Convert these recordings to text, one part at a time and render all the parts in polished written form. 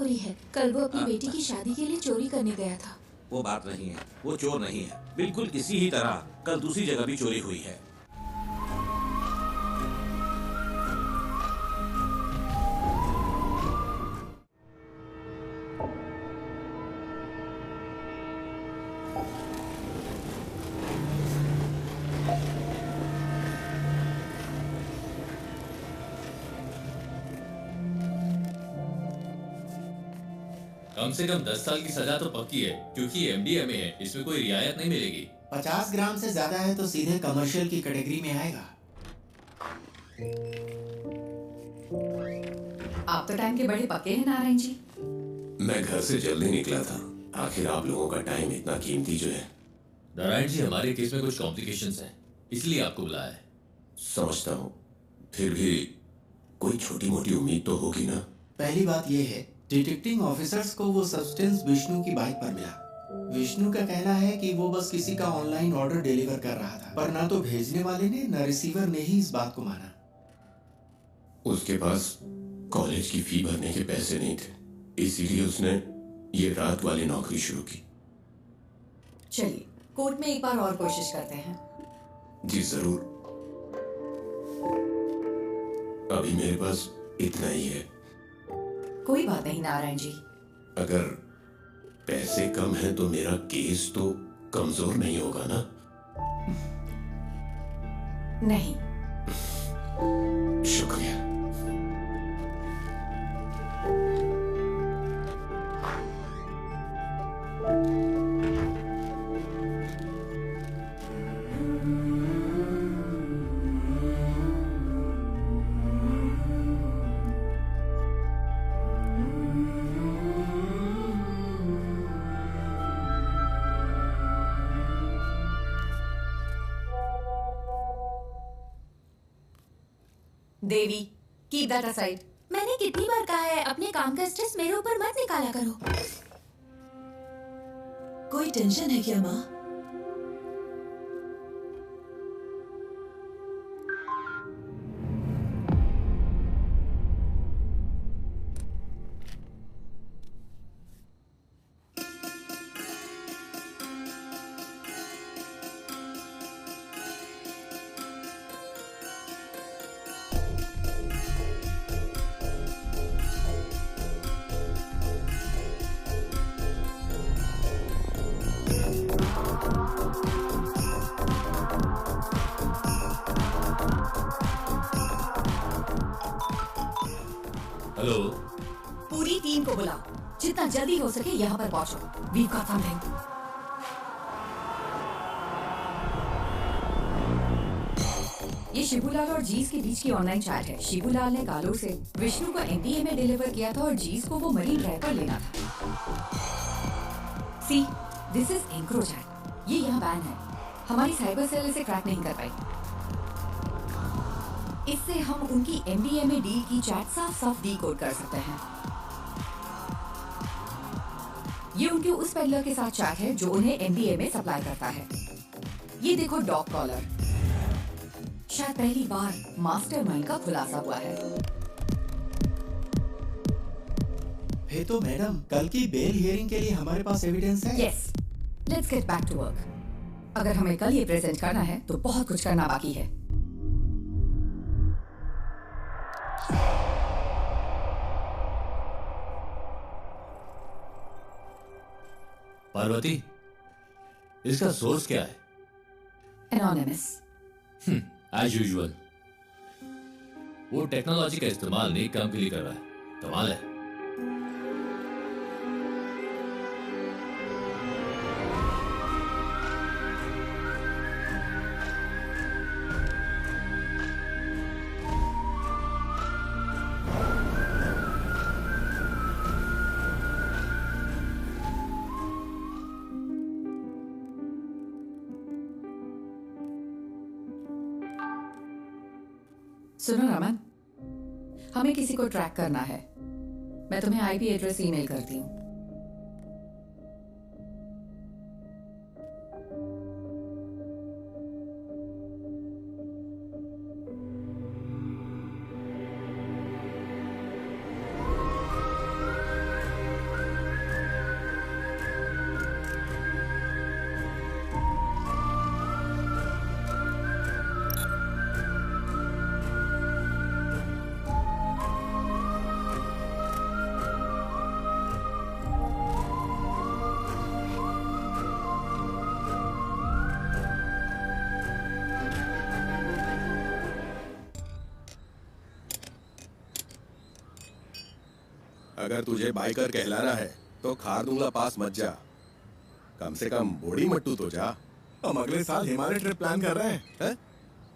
हो रही है। कल वो अपनी बेटी की शादी के लिए चोरी करने गया था। वो बात नहीं है, वो चोर नहीं है। बिल्कुल किसी ही तरह कल दूसरी जगह भी चोरी हुई है। कम से कम 10 साल की सजा तो पक्की है, क्योंकि एमडीएमए है, इसमें कोई रियायत नहीं मिलेगी। 50 ग्राम से ज्यादा है तो सीधे कमर्शियल की कैटेगरी में आएगा। आप तो टाइम के बड़े पक्के हैं नारायण जी। मैं घर से जल्दी निकला था। आखिर आप लोगों का टाइम इतना कीमती जो है। नारायण जी, हमारे केस में कुछ कॉम्प्लिकेशंस हैं, इसलिए आपको बुलाया है। समझता हूँ, फिर भी कोई छोटी मोटी उम्मीद तो होगी ना। पहली बात यह है, डिटेक्टिंग ऑफिसर्स को वो सब्सटेंस विष्णु की बाइक पर मिला। विष्णु का कहना है कि वो बस किसी का ऑनलाइन ऑर्डर डिलीवर कर रहा था, पर ना तो भेजने वाले ने न रिसीवर ने ही इस बात को माना। उसके पास कॉलेज की फी भरने के पैसे नहीं थे, इसीलिए उसने ये रात वाली नौकरी शुरू की। चलिए कोर्ट में एक बार और कोशिश करते हैं। जी जरूर। अभी मेरे पास इतना ही है। कोई बात नहीं नारायण जी। अगर पैसे कम हैं तो मेरा केस तो कमजोर नहीं होगा ना? नहीं। शुक्रिया। देवी, कीप दैट असाइड। मैंने कितनी बार कहा है अपने काम का स्ट्रेस मेरे ऊपर मत निकाला करो। कोई टेंशन है क्या माँ? हेलो, पूरी टीम को बुलाओ, जितना जल्दी हो सके यहाँ पर पहुंचो। We've got something. ये शिबूलाल और जीस के बीच की ऑनलाइन चैट है। शिबूलाल ने कालूर से विष्णु को एनडीए में डिलीवर किया था और जीस को वो मरीन ड्राइव पर लेना था। सी, दिस इज एंक्रोचैट। ये यहाँ बैन है। हमारी साइबर सेल इसे क्रैक नहीं कर पाई। इससे हम उनकी एमडीएमए डील की चैट साफ साफ डीकोड कर सकते हैं। ये उनके उस पेडलर के साथ चैट है जो उन्हें एमडीएमए सप्लाई करता है। ये देखो डॉग कॉलर। शायद पहली बार मास्टरमाइंड का खुलासा हुआ है। हे तो मैडम, कल की बेल हियरिंग के लिए हमारे पास एविडेंस है। Yes, let's get back to work. अगर हमें कल ये प्रेजेंट करना है तो बहुत कुछ करना बाकी है। पार्वती, इसका सोर्स क्या है? एनोनिमस। As usual. वो टेक्नोलॉजी का इस्तेमाल नेक काम के लिए कर रहा है। कमाल है। सुनो रमन, हमें किसी को ट्रैक करना है। मैं तुम्हें आईपी एड्रेस ईमेल करती हूँ। अगर तुझे बाइकर कहलाना है तो खारदुंगला पास मत जा, कम से कम बॉडी मट्टू तो जा। हम अगले साल हिमालय ट्रिप प्लान कर रहे हैं।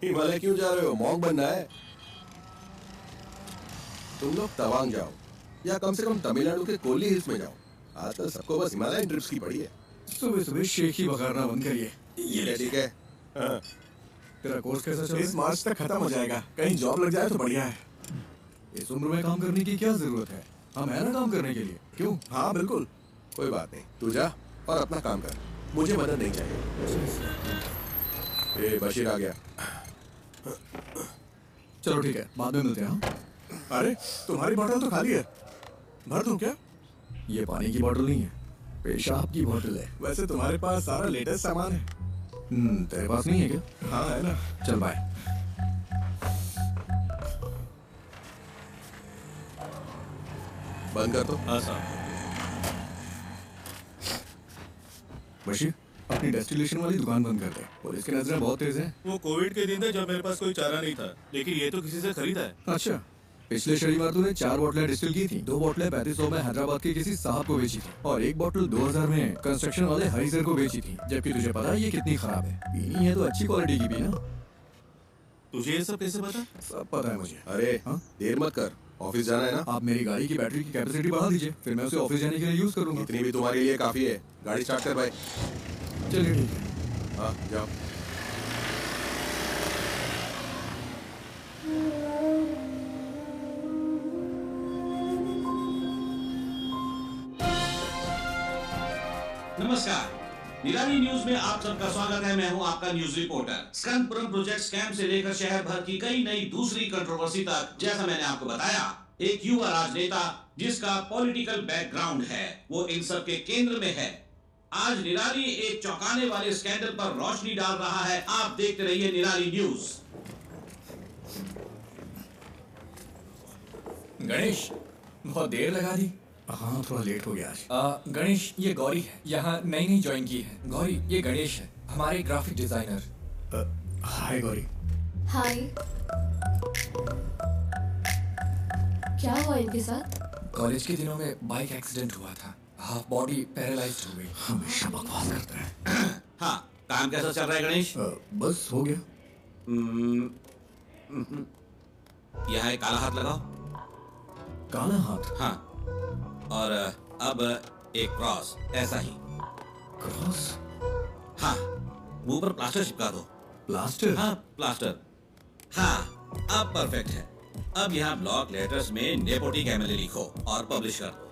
हिमालय क्यों जा रहे हो? मॉन्क बनना है? तुम लोग तवांग जाओ या कम से कम तमिलनाडु के कोली हिल्स में जाओ। आजकल सबको बस हिमालयन ट्रिप्स की पड़ी है। सुबह सुबह शेख ही बघारना बंद करिए। ये ठीक है। हाँ। तेरा कोर्स कैसा चल रहा है? इस मार्च तक खत्म हो जाएगा, कहीं जॉब लग जाए तो बढ़िया है। इस उम्र में काम करने की क्या जरूरत है? हम है ना काम करने के लिए, क्यों? हाँ बिल्कुल, कोई बात नहीं, तू जा और अपना काम कर, मुझे मदद नहीं चाहिए। ए बशीर आ गया। चलो ठीक है, बाद में मिलते हैं। हाँ? अरे तुम्हारी बोतल तो खाली है, भर दूं क्या? ये पानी की बोतल नहीं है, पेशाब की बोतल है। वैसे तुम्हारे पास सारा लेटेस्ट सामान है। तेरे पास नहीं है क्या? हाँ है ना। चल बाय। बंद कर दो। हाँ साहब। बशीर, अपनी डेस्टिलेशन वाली दुकान बंद कर दे, पुलिस की नजरें बहुत तेज हैं। वो कोविड के दिन थे जब मेरे पास कोई चारा नहीं था, लेकिन ये तो किसी से खरीदा है। अच्छा, पिछले शनिवार तूने 4 बोतलें डिस्टिल की थी। 2 बोतलें 3500 में हैदराबाद के किसी साहब को बेची थी और 1 बोतल 2000 में कंस्ट्रक्शन वाले हरीसर को बेची थी, जबकि तुझे पता है ये कितनी खराब है। पीनी है तो अच्छी क्वालिटी की पीना। तुझे ये सब कैसे पता? सब पता है मुझे। अरे हाँ? देर मत कर, ऑफिस जाना है ना। आप मेरी गाड़ी की बैटरी की कैपेसिटी बढ़ा दीजिए, फिर मैं उसे ऑफिस जाने के लिए यूज करूंगा। इतनी भी तुम्हारे लिए काफी है। गाड़ी स्टार्ट कर भाई। चलिए ठीक है। हाँ जाओ। नमस्कार, निराली न्यूज में आप सबका स्वागत है। मैं हूं आपका न्यूज रिपोर्टर। स्कंदपुरम प्रोजेक्ट स्कैम से लेकर शहर भर की कई नई दूसरी कंट्रोवर्सी तक, जैसा मैंने आपको बताया, एक युवा राजनेता जिसका पॉलिटिकल बैकग्राउंड है, वो इन सब के केंद्र में है। आज निराली एक चौंकाने वाले स्कैंडल पर रोशनी डाल रहा है। आप देखते रहिए निराली न्यूज। गणेश, बहुत देर लगा दी। हाँ, थोड़ा लेट हो गया आज। गणेश, ये गौरी है, यहाँ नई नई ज्वाइन की है। गौरी, ये गणेश है, हमारे ग्राफिक डिजाइनर। हाय गौरी। हाय। क्या हुआ इनके साथ? कॉलेज के दिनों में बाइक एक्सीडेंट हुआ था, हाफ बॉडी पैरालाइज्ड हो गई। हमेशा बकवास करता है। हाँ, काम कैसा चल रहा है गणेश? बस हो गया। यहाँ एक काला हाथ लगाओ। काला हाथ? हाँ, और अब एक क्रॉस, ऐसा ही। क्रॉस? हाँ, मुंह पर प्लास्टर चिपका दो। प्लास्टर? हाँ, प्लास्टर। हाँ, अब परफेक्ट है। अब यहाँ ब्लॉक लेटर्स में नेपोटिक एमएलए लिखो और पब्लिश कर दो।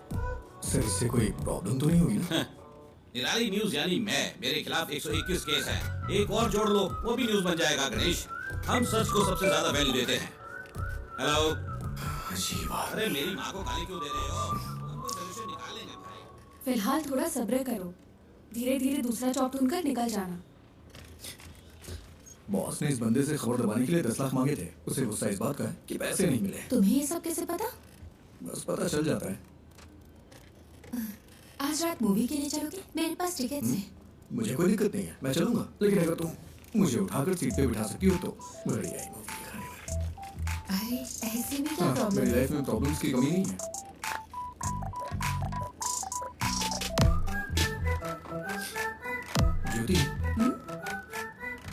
सर, इससे कोई प्रॉब्लम तो नहीं होगी ना? निराली न्यूज यानी मैं, मेरे खिलाफ 121 केस है। एक और जोड़ लो, वो भी न्यूज बन जाएगा गणेश। हम सच को सबसे ज्यादा वैल्यू देते हैं। हेलो। अजीब बात। अरे मेरी माँ को गाली क्यों दे रहे हो? हमको सोल्यूशन निकालेंगे भाई। फिलहाल थोड़ा सब्र करो, धीरे धीरे दूसरा जॉब ढूंढकर निकल जाना। बॉस ने इस बंदे से खबर दबाने के लिए 10 लाख मांगे थे। उसे गुस्सा इस बात का है कि पैसे नहीं मिले। तुम्हें ये सब कैसे पता? बस पता चल जाता है। आज रात मूवी के लिए चलोगे? मेरे पास टिकट्स हैं। मुझे कोई दिक्कत नहीं है, मैं चलूंगा, लेकिन अगर तुम मुझे उठाकर सीट पे बिठा सकती हो तो बढ़िया है मूवी दिखाने में। अरे ऐसे में क्या हाँ, प्रॉब्लम मेरी है? लाइफ में प्रॉब्लम्स की कमी नहीं है। ज्योति,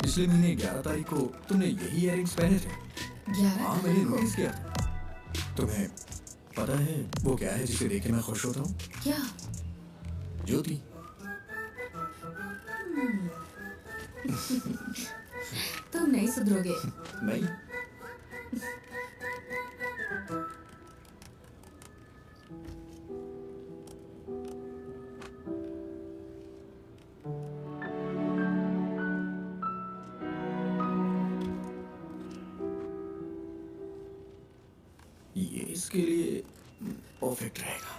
पिछले महीने 11 तारीख को तुमने यही इयररिंग्स पहने थे। 11? हाँ, मैंने नोटिस किया था। तुम्हें पता है वो क्या है जिसे देख के मैं खुश होता हूँ? क्या? ज्योति। तुम नहीं सुधरोगे। नहीं। ये इसके लिए परफेक्ट रहेगा।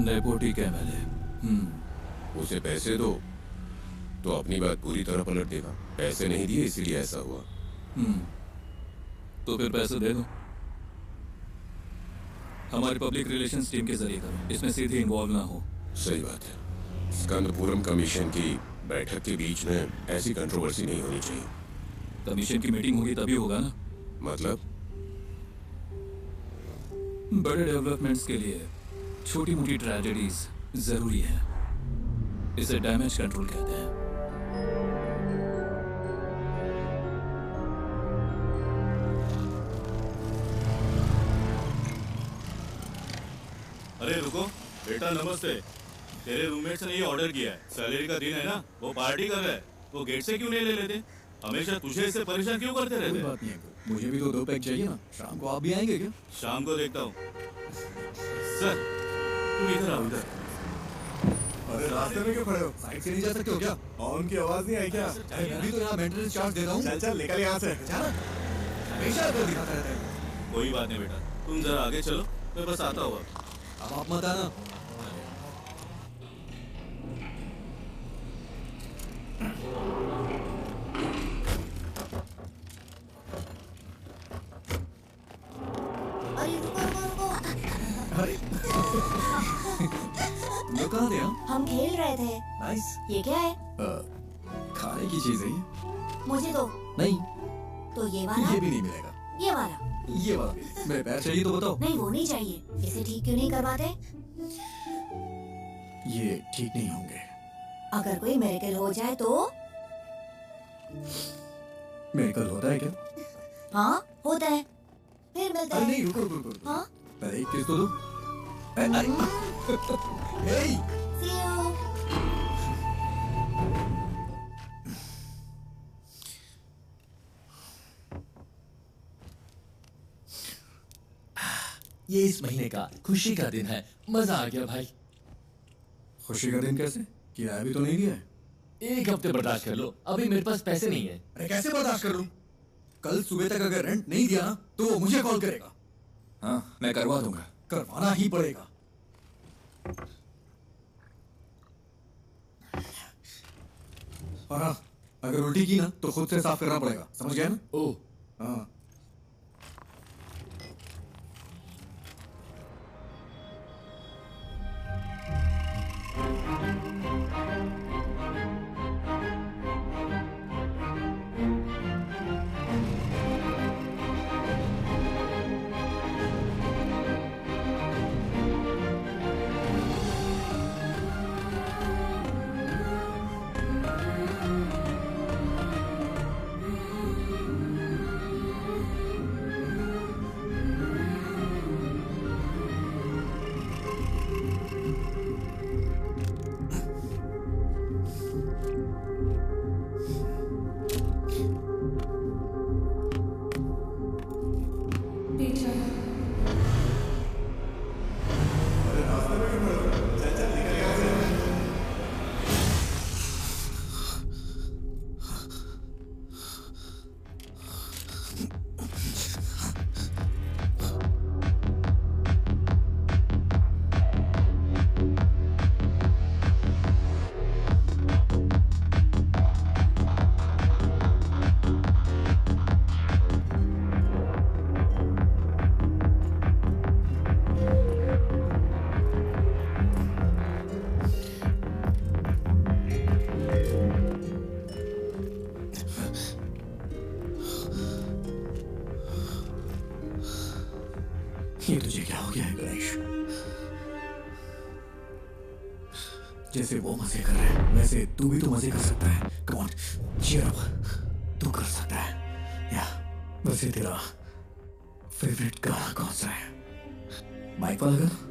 नेपोटिक एमएलए। उसे पैसे दो तो अपनी बात पूरी तरह पलट देगा। पैसे नहीं दिए इसीलिए ऐसा हुआ। तो फिर पैसे दे दो। हमारी पब्लिक रिलेशंस टीम के जरिए करो, इसमें सीधे इन्वॉल्व ना हो। सही बात है। स्कंदपुरम कमीशन की बैठक के बीच में ऐसी कंट्रोवर्सी नहीं होनी चाहिए। कमीशन की मीटिंग होगी तभी होगा ना। मतलब बड़े डेवलपमेंट्स के लिए छोटी मोटी ट्रेजेडीज जरूरी है। इसे डैमेज कंट्रोल कहते हैं। अरे रुको बेटा, नमस्ते। तेरे रूममेट्स ने ये ऑर्डर किया है। सैलरी का दिन है ना, वो पार्टी कर रहा है। वो गेट से क्यों नहीं ले लेते? हमेशा तुझे इससे परेशान क्यों करते रहते? कोई बात नहीं है, मुझे भी तो 2 पैक चाहिए ना। शाम को आप भी आएंगे क्या? शाम को देखता हूँ। सर तुम इधर आओ, इधर। अरे रास्ते में क्यों खड़े हो? साइड से नहीं जा सकते हो क्या? हॉर्न की आवाज नहीं आई क्या? मैं भी तो यहाँ मेंटेनेंस चार्ज दे रहा हूँ। चल चल निकल यहाँ से। हमेशा आपको दिखाता रहता है। कोई बात नहीं बेटा, तुम जरा आगे चलो, मैं बस आता हूँ। अब आप मत आना। अरे तुम लोग कहाँ थे? हम खेल रहे थे। नाइस। ये क्या है? खाने की चीज है ये। मुझे दो। नहीं, तो ये वाला? ये भी नहीं मिलेगा। ये वाला? ये वाला भी। मेरे पैर चाहिए तो बताओ। नहीं, वो नहीं चाहिए। इसे ठीक क्यों नहीं करवाते? ये ठीक नहीं होंगे। अगर कोई मेरेकल हो जाए तो? मेरेकल होता है क्या? हाँ होता है। फिर मिलते हैं। नहीं, रुको रुको रुको। हाँ? पहले एक किस तो दो। अरे हे, See you. ये इस महीने का खुशी का दिन है। मजा आ गया भाई। खुशी का दिन कैसे? किराया भी तो नहीं दिया है। 1 हफ्ते बर्दाश्त कर लो, अभी मेरे पास पैसे नहीं है। अरे कैसे बर्दाश्त कर लूं? कल सुबह तक अगर रेंट नहीं दिया ना तो वो मुझे कॉल करेगा। हाँ, मैं करवा दूंगा। करवाना ही पड़ेगा। और हाँ, अगर उल्टी की ना तो खुद से साफ करना पड़ेगा। समझ गया ना? ओह हाँ। ये तुझे क्या हो गया है गणेश? जैसे वो मजे कर रहे हैं वैसे तू भी तो मजे कर सकता है। Come on, cheer up. तू कर सकता है। या वैसे तेरा फेवरेट गाना कौन सा है? माइक वाला गाना?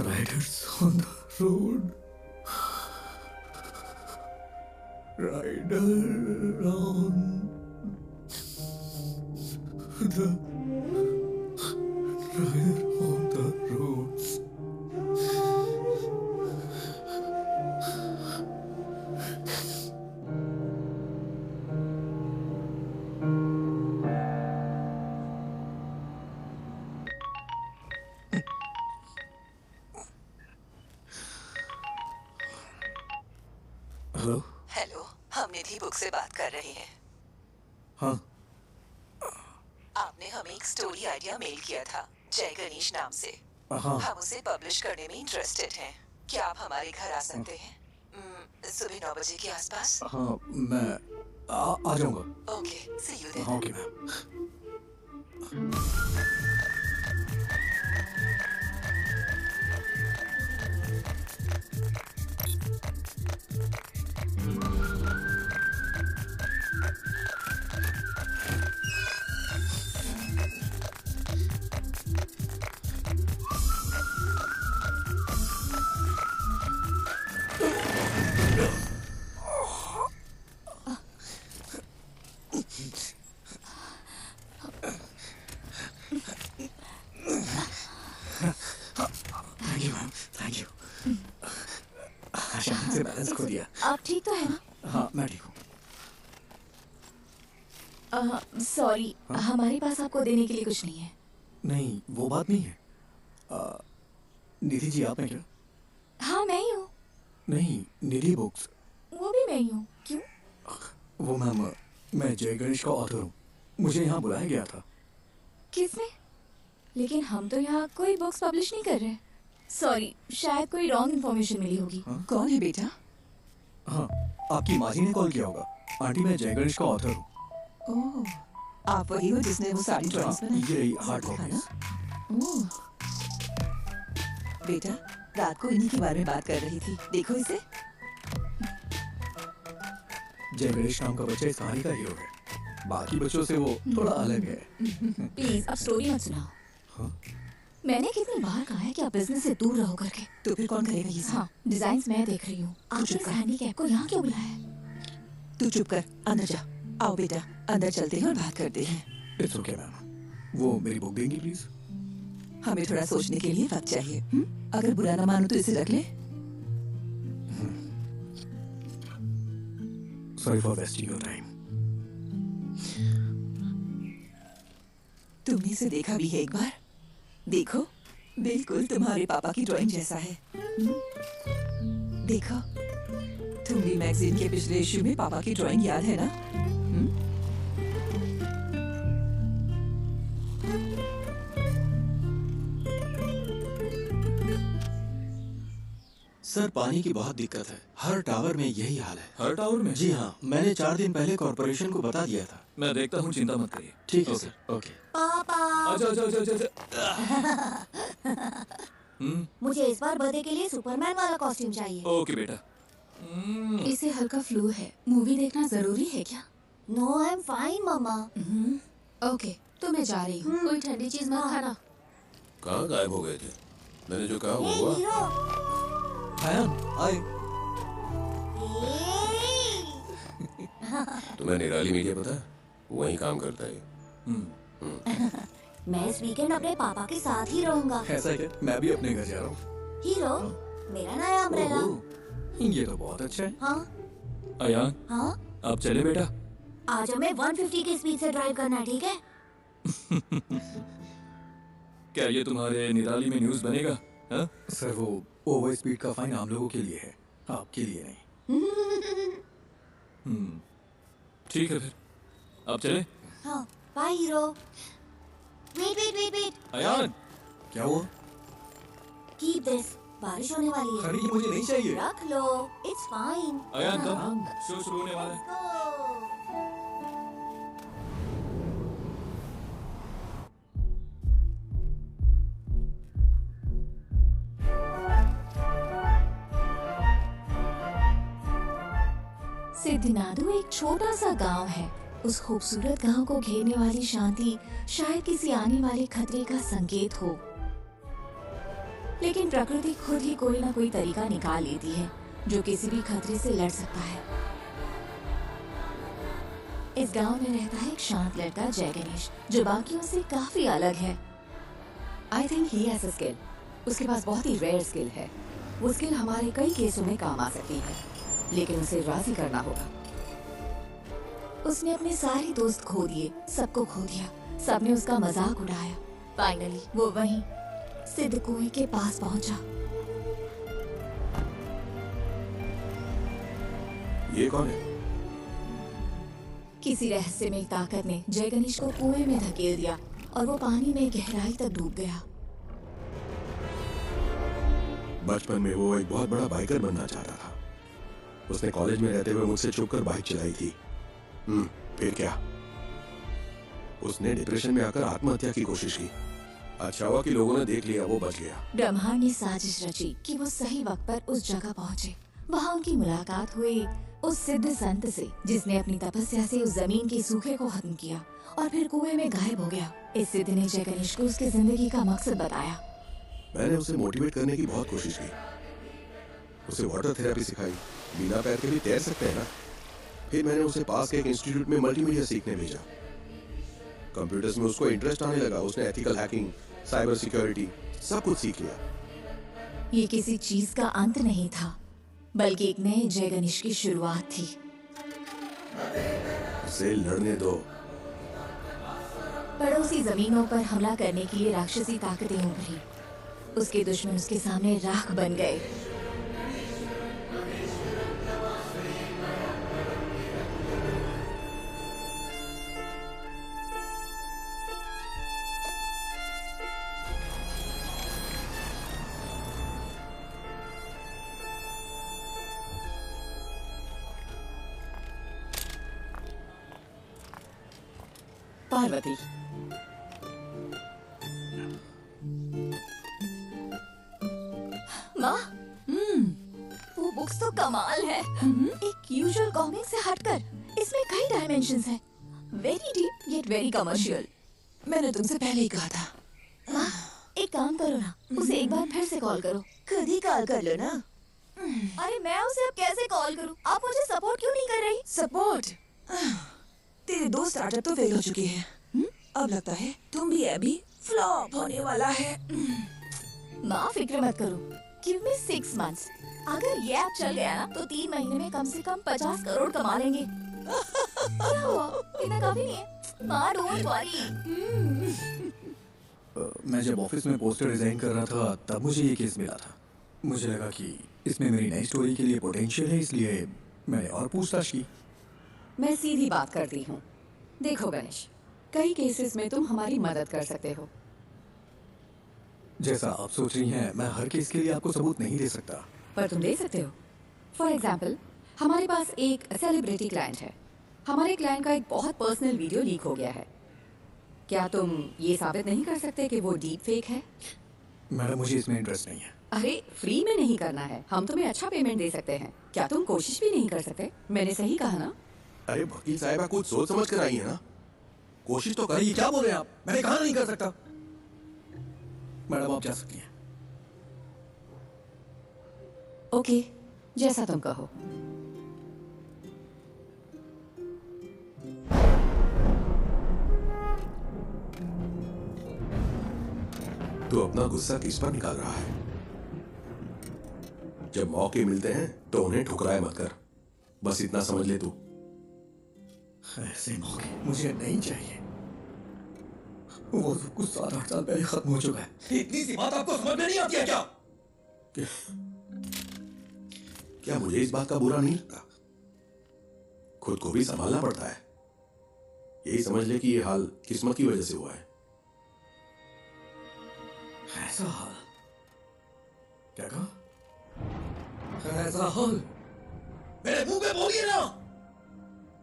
Riders on the road. Rider on the rider on the roads. Hello. Hello, हम निधि बुक से बात कर रहे हैं। हाँ। आपने हमें एक स्टोरी आइडिया मेल किया था जय गणेश नाम से। हाँ। हम उसे पब्लिश करने में इंटरेस्टेड हैं। क्या आप हमारे घर आ सकते हैं सुबह 9 बजे के आसपास? हाँ, मैं आ जाऊंगा। Okay, see you there. हाँ, okay ma'am. Thank you ma'am, thank you. अचानक से बैलेंस खो दिया। आप ठीक तो है ना? हाँ, मैं ठीक हूँ। सॉरी, हमारे पास आपको देने के लिए कुछ नहीं है। नहीं, वो बात नहीं है। निधि जी, आप हैं क्या? हाँ, मैं ही हूँ। नहीं, निधि बुक्स। वो भी मैं ही हूँ। क्यों? वो मैम, मैं जय गणेश का ऑथर हूँ। मुझे यहाँ बुलाया गया था। किसने? लेकिन हम तो यहाँ कोई बुक्स पब्लिश नहीं कर रहे। सॉरी, शायद कोई रॉन्ग इन्फॉर्मेशन मिली होगी। कौन है बेटा? हाँ, आपकी माँ जी ने कॉल किया होगा। आंटी, मैं जय गणेश का ऑथर हूँ। ओह, आप वही हो जिसने वो सारी ड्राइंग्स बनाई? ये रही हार्ड कॉपीज। ओह, बेटा, रात को इन्हीं के बारे में बात कर रही थी। देखो इसे। जय गणेश नाम का बच्चा इस कहानी का हीरो है। बाकी बच्चों से वो थोड़ा अलग है। प्लीज, अब स्टोरी मत सुनाओ। हाँ? मैंने कितनी बार कहा है कि आप बिजनेस से दूर रहो करके। तो फिर कौन करेगा ये सब? हाँ, डिजाइन्स मैं देख रही हूँ। आपने इस हैंडीकैप को यहाँ क्यों बुलाया है? तू चुप कर, अंदर जा। आओ बेटा, अंदर चलते हैं और बात करते हैं। It's okay ma'am. वो मेरी बुक देंगी प्लीज? हमें थोड़ा सोचने के लिए वक्त चाहिए। अगर बुरा ना मानो तो इसे रख ले। Sorry for wasting your time. तुमने इसे देखा भी है एक बार? देखो, बिल्कुल तुम्हारे पापा की ड्राइंग जैसा है। देखो, तुम भी मैगजीन के पिछले इश्यू में पापा की ड्राइंग याद है ना? सर, पानी की बहुत दिक्कत है। हर टावर में यही हाल है। हर टावर में? जी हाँ, मैंने 4 दिन पहले कॉर्पोरेशन को बता दिया था। मैं देखता हूँ, चिंता मत करिए। ठीक है सर, ओके। पापा, अच्छा। मुझे इस बार बर्थडे के लिए सुपरमैन वाला कॉस्ट्यूम चाहिए। ओके बेटा। इसे हल्का फ्लू है। मूवी देखना जरूरी है क्या? No, I am fine mama. Okay, तो मैं जा रही हूँ। कोई ठंडी चीज मत खाना। कहाँ गायब हो गए थे? मैंने जो कहा वो ए, हुआ। हीरो। आयन, आए। तुम्हें निराली मीडिया पता है? वहीं काम करता है। मैं इस वीकेंड अपने पापा के साथ ही रहूंगा। ऐसा क्या? मैं भी अपने घर जा रहा हूँ। हीरो, मेरा नया अम्ब्रेला। ये तो बहुत अच्छा है। हाँ आयान, हाँ, अब चले बेटा। आज हमें 150 की स्पीड से ड्राइव करना है, ठीक है? क्या ये तुम्हारे निराली में न्यूज़ बनेगा? हाँ? सर, वो ओवर स्पीड का फाइन आम लोगों के लिए है, आपके लिए नहीं। ठीक है फिर, अब चले? हाँ, बाय हीरो। वेट। आयान, क्या हुआ? कीप दिस, बारिश होने वाली है। अरे ये मुझे नहीं चाहिए। रख लो, इट्स फाइन। आयान, कब शो शुरू होने वाला है? सिद्धिनाडु एक छोटा सा गांव है। उस खूबसूरत गांव को घेरने वाली शांति शायद किसी आने वाले खतरे का संकेत हो, लेकिन प्रकृति खुद ही कोई ना कोई तरीका निकाल लेती है जो किसी भी खतरे से लड़ सकता है। इस गांव में रहता है एक शांत लड़का जय गणेश, जो बाकियों से काफी अलग है। I think he has a skill. उसके पास बहुत ही रेयर स्किल है। वो स्किल हमारे कई केसों में काम आ सकती है, लेकिन उसे राजी करना होगा। उसने अपने सारे दोस्त खो दिए, सबको खो दिया। सबने उसका मजाक उड़ाया। फाइनली वो वहीं सिद्ध कुएं के पास पहुंचा। ये कौन है? किसी रहस्यमय ताकत ने जय गणेश को कुएं में धकेल दिया और वो पानी में गहराई तक डूब गया। बचपन में वो एक बहुत बड़ा बाइकर बनना चाहता था। उसने कॉलेज में रहते हुए मुझसे छुपकर बाइक चलाई थी। फिर क्या? उसने डिप्रेशन में आकर आत्महत्या की कोशिश की। अच्छा हुआ कि लोगों ने देख लिया, वो बच गया। ब्रह्मांड ने साजिश रची कि वो सही वक्त पर उस जगह पहुंचे। वहाँ उनकी मुलाकात हुई उस सिद्ध संत से, जिसने अपनी तपस्या से उस जमीन के सूखे को खत्म किया और फिर कुएं में गायब हो गया। इस सिद्ध ने जय गणेश को उसकी जिंदगी का मकसद बताया। मैंने उसे मोटिवेट करने की बहुत कोशिश की, उसे वाटर थेरेपी सिखाई। बिना पैर के भी तैर सकते हैं ना। फिर मैंने उसे पास के एक इंस्टीट्यूट में मल्टीमीडिया सीखने भेजा। कंप्यूटर्स में उसको इंटरेस्ट आने लगा। उसने एथिकल हैकिंग, साइबर सिक्योरिटी सब कुछ सीख लिया। ये किसी चीज का अंत नहीं था, बल्कि एक नए जय गणेश की शुरुआत थी। उसे लड़ने दो। पड़ोसी जमीनों पर हमला करने के लिए राक्षसी ताकतें उभरी। उसके दुश्मन उसके सामने राख बन गए। पार्वती, माँ, वो बुक्स तो कमाल है। एक यूजुअल कॉमिक से हटकर इसमें कई डायमेंशंस हैं। Very deep yet very commercial. मैंने तुमसे पहले ही कहा था। माँ, एक काम करो ना, उसे एक बार फिर से कॉल करो। खुद ही कॉल कर लो ना। अरे मैं उसे अब कैसे कॉल करूँ? आप मुझे सपोर्ट क्यों नहीं कर रही? सपोर्ट? तेरे 2 स्टार्टअप तो फेल हो चुके हैं। अब लगता है तुम भी अभी फ्लॉप होने वाला है। माँ फिक्र मत करो। Give me 6 months। अगर ये ऐप चल गया ना तो 3 महीने में कम से कम 50 करोड़ कमा लेंगे। क्या हुआ? इतना काफी नहीं है? माँ डोंट वरी। मैं जब ऑफिस में पोस्टर डिजाइन कर रहा था तब मुझे ये केस मिला था। मुझे लगा कि इसमें मेरी नई स्टोरी के लिए पोटेंशियल है, इसलिए मैंने और पूछताछ की। मैं सीधी बात करती हूँ। देखो गणेश, कई केसेस में तुम हमारी मदद कर सकते हो। जैसा आप सोच रही हैं, मैं हर केस के लिए आपको सबूत नहीं दे सकता। पर तुम दे सकते हो। फॉर एग्जाम्पल, हमारे पास एक सेलिब्रिटी क्लाइंट है। हमारे क्लाइंट का एक बहुत पर्सनल वीडियो लीक हो गया है। क्या तुम ये साबित नहीं कर सकते कि वो डीप फेक है? मैडम, मुझे इसमें इंटरेस्ट नहीं है। अरे फ्री में नहीं करना है, हम तुम्हें अच्छा पेमेंट दे सकते हैं। क्या तुम कोशिश भी नहीं कर सकते? मैंने सही कहा ना? अरे वकील साहिबा, कुछ सोच समझ कर आई है ना। कोशिश तो करिए। क्या बोल रहे हैं आप? मैंने कहा नहीं कर सकता। मैडम, आप जा सकती हैं। ओके, जैसा तुम कहो। तू अपना गुस्सा किस पर निकाल रहा है? जब मौके मिलते हैं तो उन्हें ठुकराए मत कर। बस इतना समझ ले तू। ऐसे मौके मुझे नहीं चाहिए। वो सब कुछ 7-8 साल पहले खत्म हो चुका है। इतनी सी बात आपको समझ में नहीं आती है क्या? क्या मुझे इस बात का बुरा नहीं लगता? खुद को भी संभालना पड़ता है। यही समझ ले कि ये हाल किस्मत की वजह से हुआ है। ऐसा हाल? क्या कहा? ऐसा हाल? मेरे मुंह पे बोलिए ना।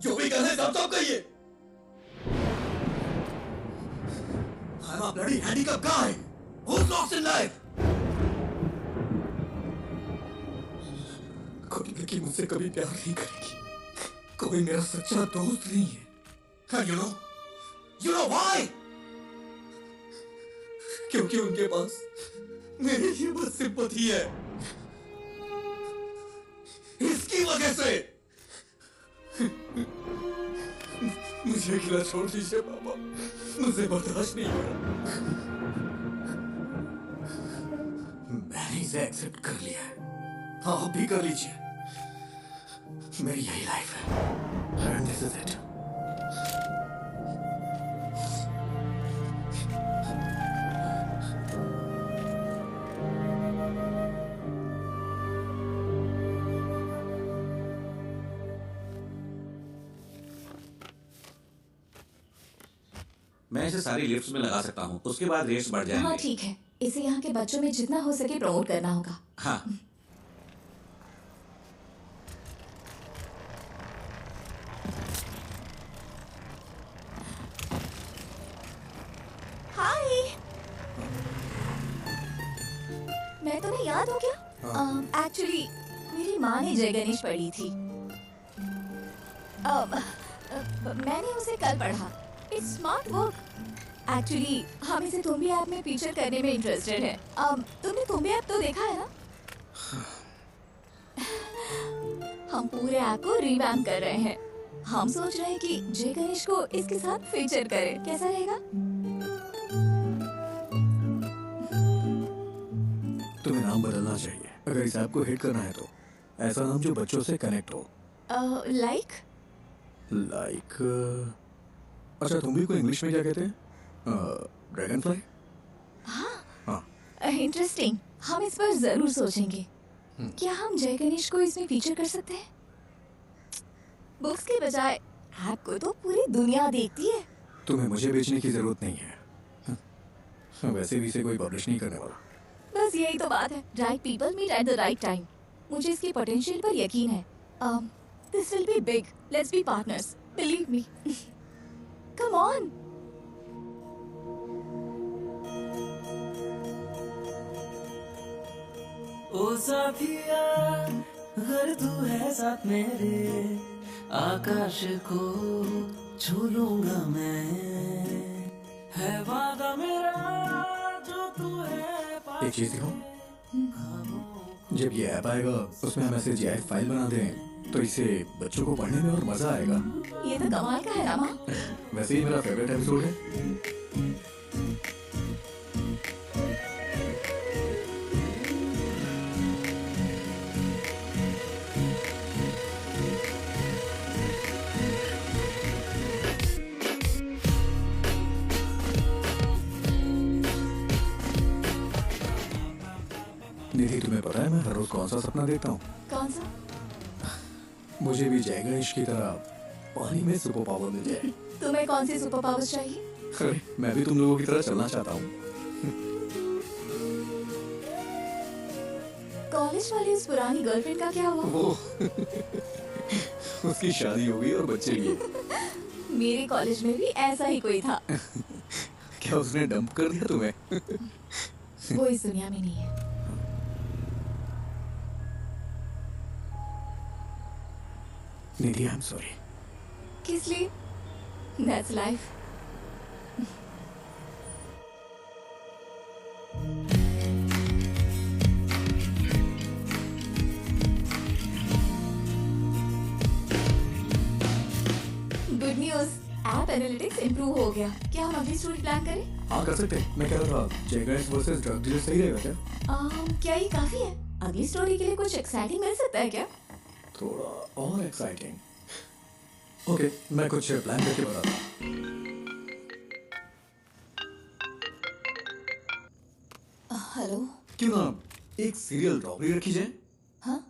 जो भी कहना है साफ-साफ कहिए। I'm a bloody handicapped guy who's lost in life. कोई लड़की मुझसे कभी प्यार नहीं करेगी। कोई मेरा सच्चा दोस्त नहीं है। And you know why? क्योंकि उनके पास मेरे लिए बस सिंपैथी है। इसकी वजह से मुझे अकेला छोड़ दीजिए पापा। मुझे बर्दाश्त नहीं हो रहा। मैंने इसे एक्सेप्ट कर लिया है। आप भी कर लीजिए। मेरी यही लाइफ है। And this is it. मैं इसे सारी लिफ्ट्स में लगा सकता हूँ, उसके बाद रेट्स बढ़ जाएंगे। हाँ ठीक है, इसे यहाँ के बच्चों में जितना हो सके प्रमोट करना होगा। हाँ। एक्चुअली मेरी माँ ने जय गणेश पढ़ी थी। मैंने उसे कल पढ़ा। It's smart work. एक्चुअली हम इसे तुम्बी ऐप में फीचर करने में इंटरेस्टेड है। तुमने तुम्बी ऐप तो देखा है ना? हम पूरे ऐप को रिवैम्प कर रहे हैं। हम सोच रहे हैं कि जय गणेश को इसके साथ फीचर करें। कैसा रहेगा? तुम्हें नाम बदलना चाहिए अगर इस ऐप को हिट करना है तो। ऐसा नाम जो बच्चों से कनेक्ट हो। लाइक अच्छा तुम भी को इंग्लिश में क्या कहते हैं? Dragon fly. हाँ, इंटरेस्टिंग। हम इस पर जरूर सोचेंगे। क्या हम जय गणेश को इसमें फीचर कर सकते हैं? बुक्स के बजाय ऐप को तो पूरी दुनिया देखती है। तुम्हें मुझे बेचने की जरूरत नहीं है। वैसे भी इसे कोई पब्लिश नहीं करने वाला। बस यही तो बात है। Right people meet at the right time. मुझे इसके पोटेंशियल पर यकीन है। This will be big. Let's be partners. Believe me. Come on. ओ साथिया अगर तू है साथ मेरे, आकाश को छू लूंगा मैं। है वादा मेरा जो तू है पास। एक चीज दिखाऊं? जब ये ऐप आएगा उसमें हम ऐसे GIF फाइल बना दें तो इसे बच्चों को पढ़ने में और मजा आएगा। ये तो कमाल का है रामा। वैसे ही मेरा फेवरेट एपिसोड है। निधि तुम्हें पता है मैं हर रोज कौन सा सपना देखता हूँ? कौन सा? मुझे भी जय गणेश की तरह पानी में सुपर पावर मिल जाए। तुम्हें कौन सी सुपर पावर्स चाहिए? अरे मैं भी तुम लोगों की तरह चलना चाहता हूँ। कॉलेज वाली उस पुरानी गर्लफ्रेंड का क्या हुआ? उसकी शादी हो गई और बच्चे भी हैं। मेरे कॉलेज में भी ऐसा ही कोई था। क्या उसने डंप कर दिया तुम्हें? वो इस दुनिया में नहीं है। निधि आई एम सॉरी। किस लिए? That's life. Good news, app analytics improve हो गया। क्या हम अगली स्टोरी प्लान करें? हाँ कर सकते हैं। मैं कह रहा था जय गणेश वर्सेस ड्रग डीलर सही रहेगा क्या? क्या ये काफी है? अगली स्टोरी के लिए कुछ एक्साइटिंग मिल सकता है क्या? थोड़ा और एक्साइटिंग। ओके, मैं कुछ प्लान करके बताता हूँ। हेलो। क्यों ना एक सीरियल रॉबरी रखी जाए? हाँ?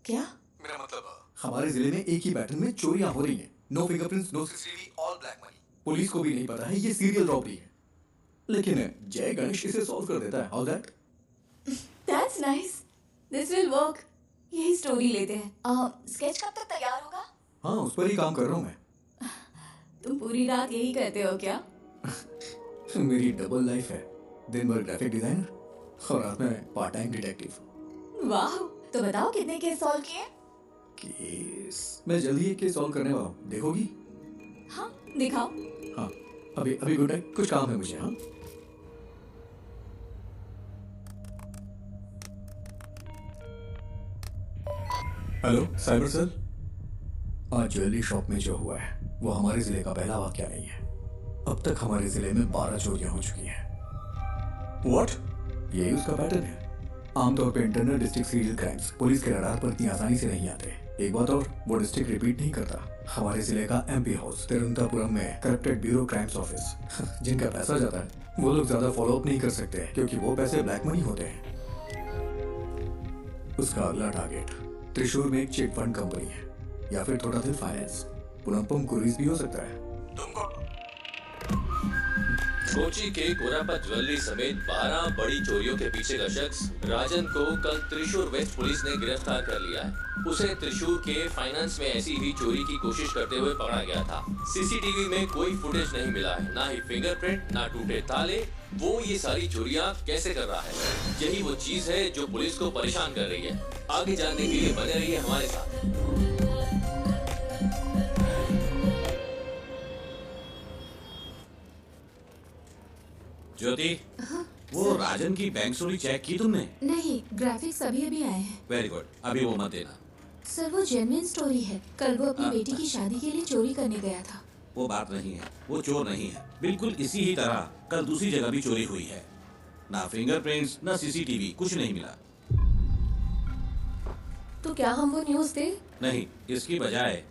क्या? मेरा मतलब हमारे जिले में एक ही पैटर्न में चोरियां हो रही हैं। No fingerprints, no CCTV, all black money. Police को भी नहीं पता है ये सीरियल रॉबरी है, लेकिन जय गणेश इसे सॉल्व कर देता है। How that? That's nice. This will work. यही स्टोरी लेते हैं। स्केच कब तक तैयार होगा? हाँ, उस पर ही काम कर रहा हूँ मैं। तुम पूरी रात यही करते हो क्या? मेरी डबल लाइफ है। दिन भर ग्राफिक डिजाइनर और रात में पार्ट टाइम डिटेक्टिव। वाह, तो बताओ कितने केस सॉल्व किए? केस मैं जल्दी एक केस सॉल्व करने वाला हूँ, देखोगी? हाँ, दिखाओ। हाँ, अभी गुड नाइट, कुछ काम है मुझे। हाँ, हेलो साइबर सेल। आज ज्वेलरी शॉप में जो हुआ है वो हमारे जिले का पहला वाकया नहीं है। अब तक हमारे जिले में 12 चोरियां हो चुकी हैं। व्हाट? यही उसका पैटर्न है। आमतौर पे internal district serial crimes police के रडार पर इतनी आसानी से नहीं आते। एक बात और, वो डिस्ट्रिक्ट रिपीट नहीं करता। हमारे जिले का MP हाउस तिरुवनंतपुरम में करप्टेड ब्यूरो क्राइम्स ऑफिस जिनका पैसा जाता है वो लोग ज्यादा फॉलो अप नहीं कर सकते क्योंकि वो पैसे ब्लैक मनी होते हैं। उसका अगला टारगेट त्रिशूर में एक चिट फंड कंपनी है या फिर थोड़ा दिल फाइनेंस। पुनपम कुरीज भी हो सकता है। कोची के कोरापत ज्वेलरी समेत 12 बड़ी चोरियों के पीछे का शख्स राजन को कल त्रिशूर वेस्ट पुलिस ने गिरफ्तार कर लिया है। उसे त्रिशूर के फाइनेंस में ऐसी ही चोरी की कोशिश करते हुए पकड़ा गया था। सीसीटीवी में कोई फुटेज नहीं मिला है, ना ही फिंगरप्रिंट, ना टूटे ताले। वो ये सारी चोरियां कैसे कर रहा है, यही वो चीज है जो पुलिस को परेशान कर रही है। आगे जानने के लिए बने रहिए हमारे साथ। ज्योति, वो राजन की बैंक चोरी चेक की तुमने? नहीं, ग्राफिक्स अभी अभी आए हैं। वेरी गुड, अभी वो मत देना। सर वो जेन्युइन स्टोरी है। कल वो अपनी बेटी की शादी के लिए चोरी करने गया था। वो बात नहीं है, वो चोर नहीं है। बिल्कुल इसी ही तरह कल दूसरी जगह भी चोरी हुई है। ना फिंगरप्रिंट्स, ना सीसीटीवी, कुछ नहीं मिला। तो क्या हम वो न्यूज़ दे? नहीं, इसकी बजाय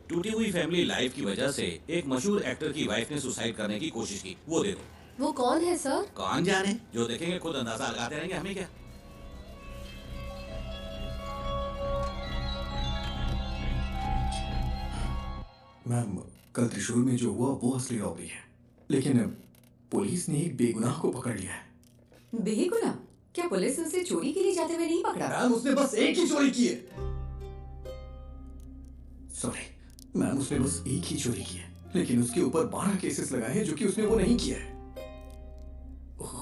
टूटी हुई फैमिली लाइफ की वजह से एक मशहूर एक्टर की वाइफ ने सुसाइड करने की कोशिश की, वो दे दो। वो कौन है सर? कौन जाने, जो देखेंगे खुद अंदाजा लगाते रहेंगे, हमें क्या। मैम, कल त्रिशूर में जो हुआ वो असली रॉबरी है, लेकिन पुलिस ने एक बेगुनाह को पकड़ लिया है। बेगुनाह? क्या पुलिस उसे चोरी के लिए जाते हुए नहीं पकड़ा? मैम, उसने बस एक ही चोरी की है। सॉरी मैम, उसने बस एक ही चोरी की है, लेकिन उसके ऊपर 12 केसेस लगाए हैं जो कि उसने वो नहीं किया है।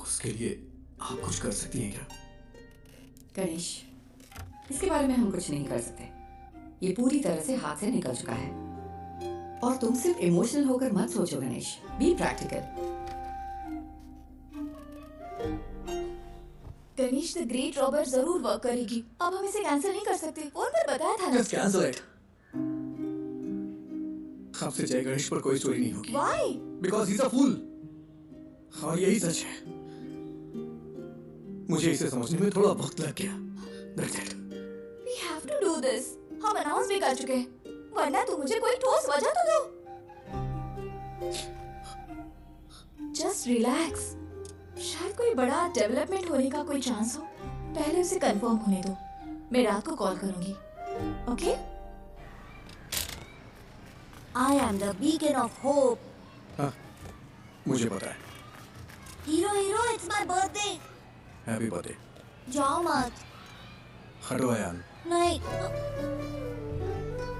उसके लिए आप कुछ कर सकती हैं क्या? गणेश, इसके बारे में हम कुछ नहीं कर सकते। ये पूरी तरह से हाथ से निकल चुका है। और तुम सिर्फ इमोशनल होकर मत सोचो Ganesh, be practical. Ganesh, the great Robert जरूर वर्क करेगी। अब हम इसे कैंसिल नहीं कर सकते। फोन पर बताया था ना। Just cancel it. आपसे जय गणेश पर कोई चोरी नहीं होगी। Why? Because he's a fool. और यही सच है। मुझे इसे समझने में थोड़ा वक्त लग गया। That's it. We have to do this. हम अनाउंस भी कर चुके हैं, वरना तुम मुझे कोई ठोस वजह तो दो। Just relax. शायद कोई बड़ा डेवलपमेंट होने का कोई चांस हो। पहले उसे कंफर्म होने दो। मैं रात को कॉल करूंगी। Okay? I am the beacon of hope. हाँ, मुझे पता है। Hero, it's my birthday. Happy birthday. जाओ मत। हटो अयान। नहीं।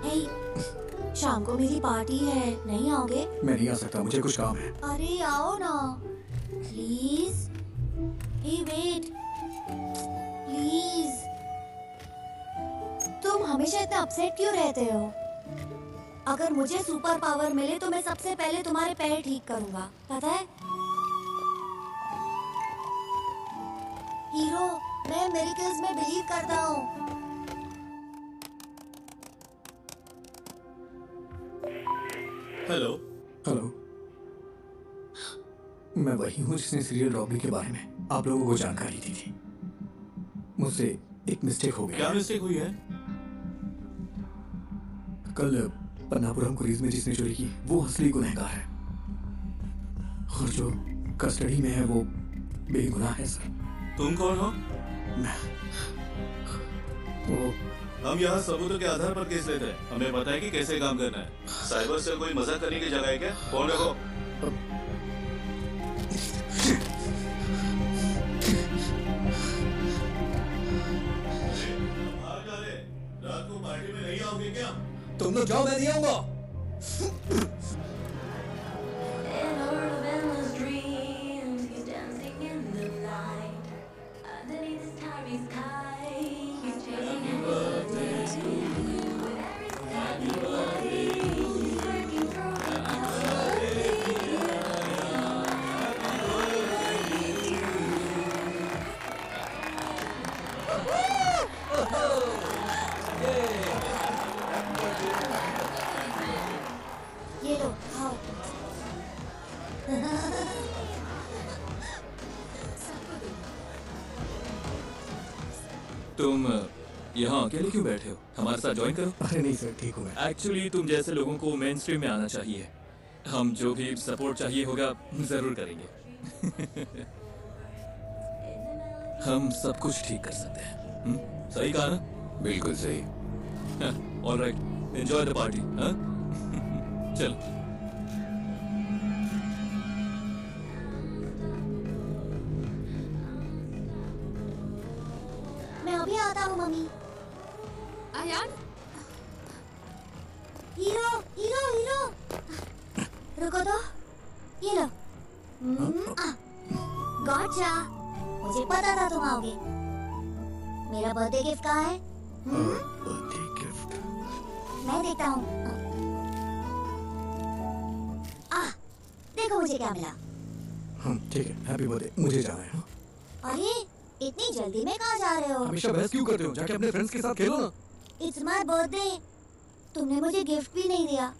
हे, शाम को मेरी पार्टी है, नहीं आओगे? मैं नहीं आ सकता, मुझे कुछ काम है। अरे आओ ना, प्लीज। Hey wait, please. तुम हमेशा इतना अपसेट क्यों रहते हो? अगर मुझे सुपर पावर मिले तो मैं सबसे पहले तुम्हारे पैर ठीक करूंगा, पता है? हीरो, मैं मिरेकल्स में बिलीव करता हूँ। हेलो। हेलो, मैं वही हूँ जिसने सीरियल रॉबरी के बारे में आप लोगों को जानकारी दी थी। मुझसे एक मिस्टेक हो गई। क्या मिस्टेक हुई है? कल पन्नापुरम क्रूज में जिसने चोरी की वो असली गुनहगार है, और जो कस्टडी में है वो बेगुनाह है सर। तुम कौन हो? वो हम यहाँ सबूतों के आधार पर केस लेते हैं। हमें पता है कि कैसे काम करना है। साइबर से कोई मजाक करने की जगह है क्या? फोन रखो। रात को पार्टी में नहीं आओगे क्या? तुम लोग जाओ, मैं नहीं आऊंगा। ये लो, खाओ। तुम यहाँ अकेले क्यों बैठे हो? हमारे साथ ज्वाइन करो। अरे नहीं सर, ठीक हूँ मैं। एक्चुअली तुम जैसे लोगों को मेन स्ट्रीम में आना चाहिए। हम जो भी सपोर्ट चाहिए होगा जरूर करेंगे। हम सब कुछ ठीक कर सकते हैं। सही कहा ना? बिल्कुल सही। All right, enjoy the party. चलो। हूँ mummy. Ayaan, hero hero hero, रुको तो, ये लो। गॉटचा, मुझे पता था तुम आओगे। मेरा बर्थडे गिफ्ट कहाँ है? बर्थडे गिफ्ट मैं देखता हूँ। देखो मुझे क्या मिला। ठीक है, हैप्पी बर्थडे। मुझे जाना है। अरे इतनी जल्दी में कहाँ जा रहे हो? हमेशा बहस क्यों करते हो? जाके अपने फ्रेंड्स के साथ खेलो ना। इट्स माय बर्थडे, तुमने मुझे गिफ्ट भी नहीं दिया।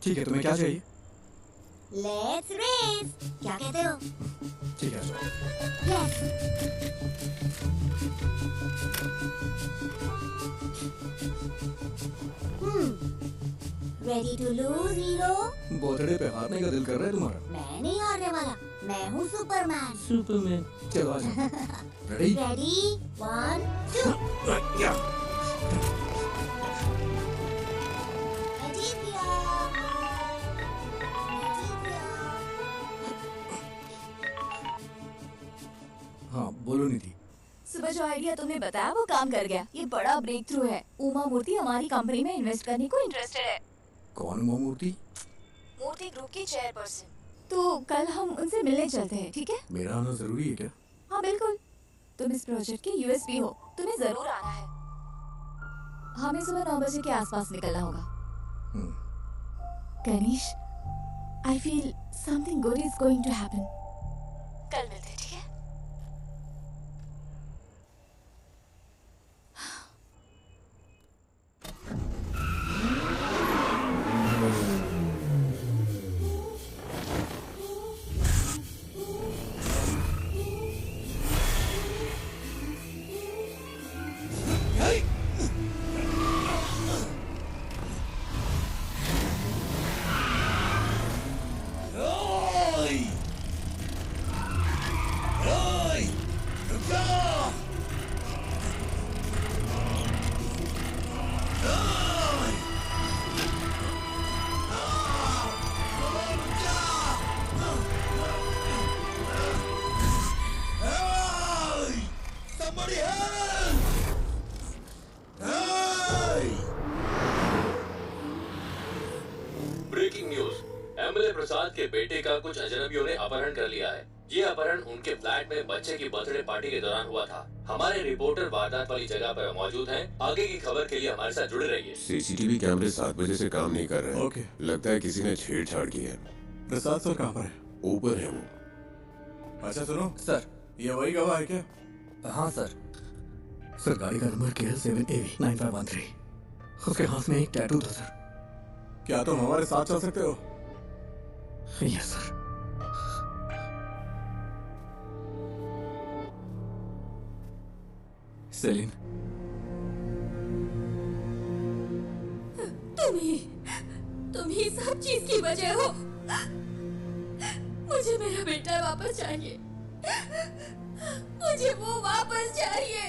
ठीक है, तुम्हें क्या चाहिए? लेट्स रेस, क्या कहते हो? ठीक है। Yes. Ready to lose hero? Birthday पे हारने का दिल कर रहा है तुम्हारा? मैं नहीं हारने वाला, मैं हूँ सुपरमैन। सुपरमैन, चलो आ जाओ। रेडी? रेडी, 1 2। हाँ, बोलो निधि। सुबह जो आइडिया तुमने बताया वो काम कर गया। ये बड़ा ब्रेक थ्रू है। उमा मूर्ति हमारी कंपनी में इन्वेस्ट करने को इंटरेस्टेड है। कौन उमा मूर्ति? मूर्ति ग्रुप की चेयरपर्सन। तो कल हम उनसे मिलने चलते हैं, ठीक है? मेरा आना जरूरी है क्या? हाँ बिल्कुल, तुम इस प्रोजेक्ट के यूएसपी हो, तुम्हें जरूर आना है। हमें सुबह 9 बजे के आसपास निकलना होगा। Ganesh, I feel something good is going to happen. कल मिलते हैं, ठीक है? ब्रेकिंग न्यूज, एमएलए प्रसाद के बेटे का कुछ अजनबियों ने अपहरण कर लिया है। ये अपहरण उनके फ्लैट में बच्चे की बर्थडे पार्टी के दौरान हुआ था। हमारे रिपोर्टर वारदात वाली जगह पर मौजूद हैं। आगे की खबर के लिए हमारे साथ जुड़े रहिए। सीसीटीवी कैमरे 7 बजे से काम नहीं कर रहे हैं। ओके। लगता है किसी ने छेड़छाड़ की है। प्रसाद सर कहाँ पर है? ऊपर है वो। अच्छा सुनो सर, ये वही गवाह है क्या? हाँ सर। सर गाड़ी का नंबर KL7AV9513। उसके हाथ में एक टैटू था सर। क्या तुम हमारे साथ चल सकते हो? Yes sir. सेलिन, तुम ही सब चीज की वजह हो। मुझे मेरा बेटा वापस चाहिए। मुझे वो वापस चाहिए।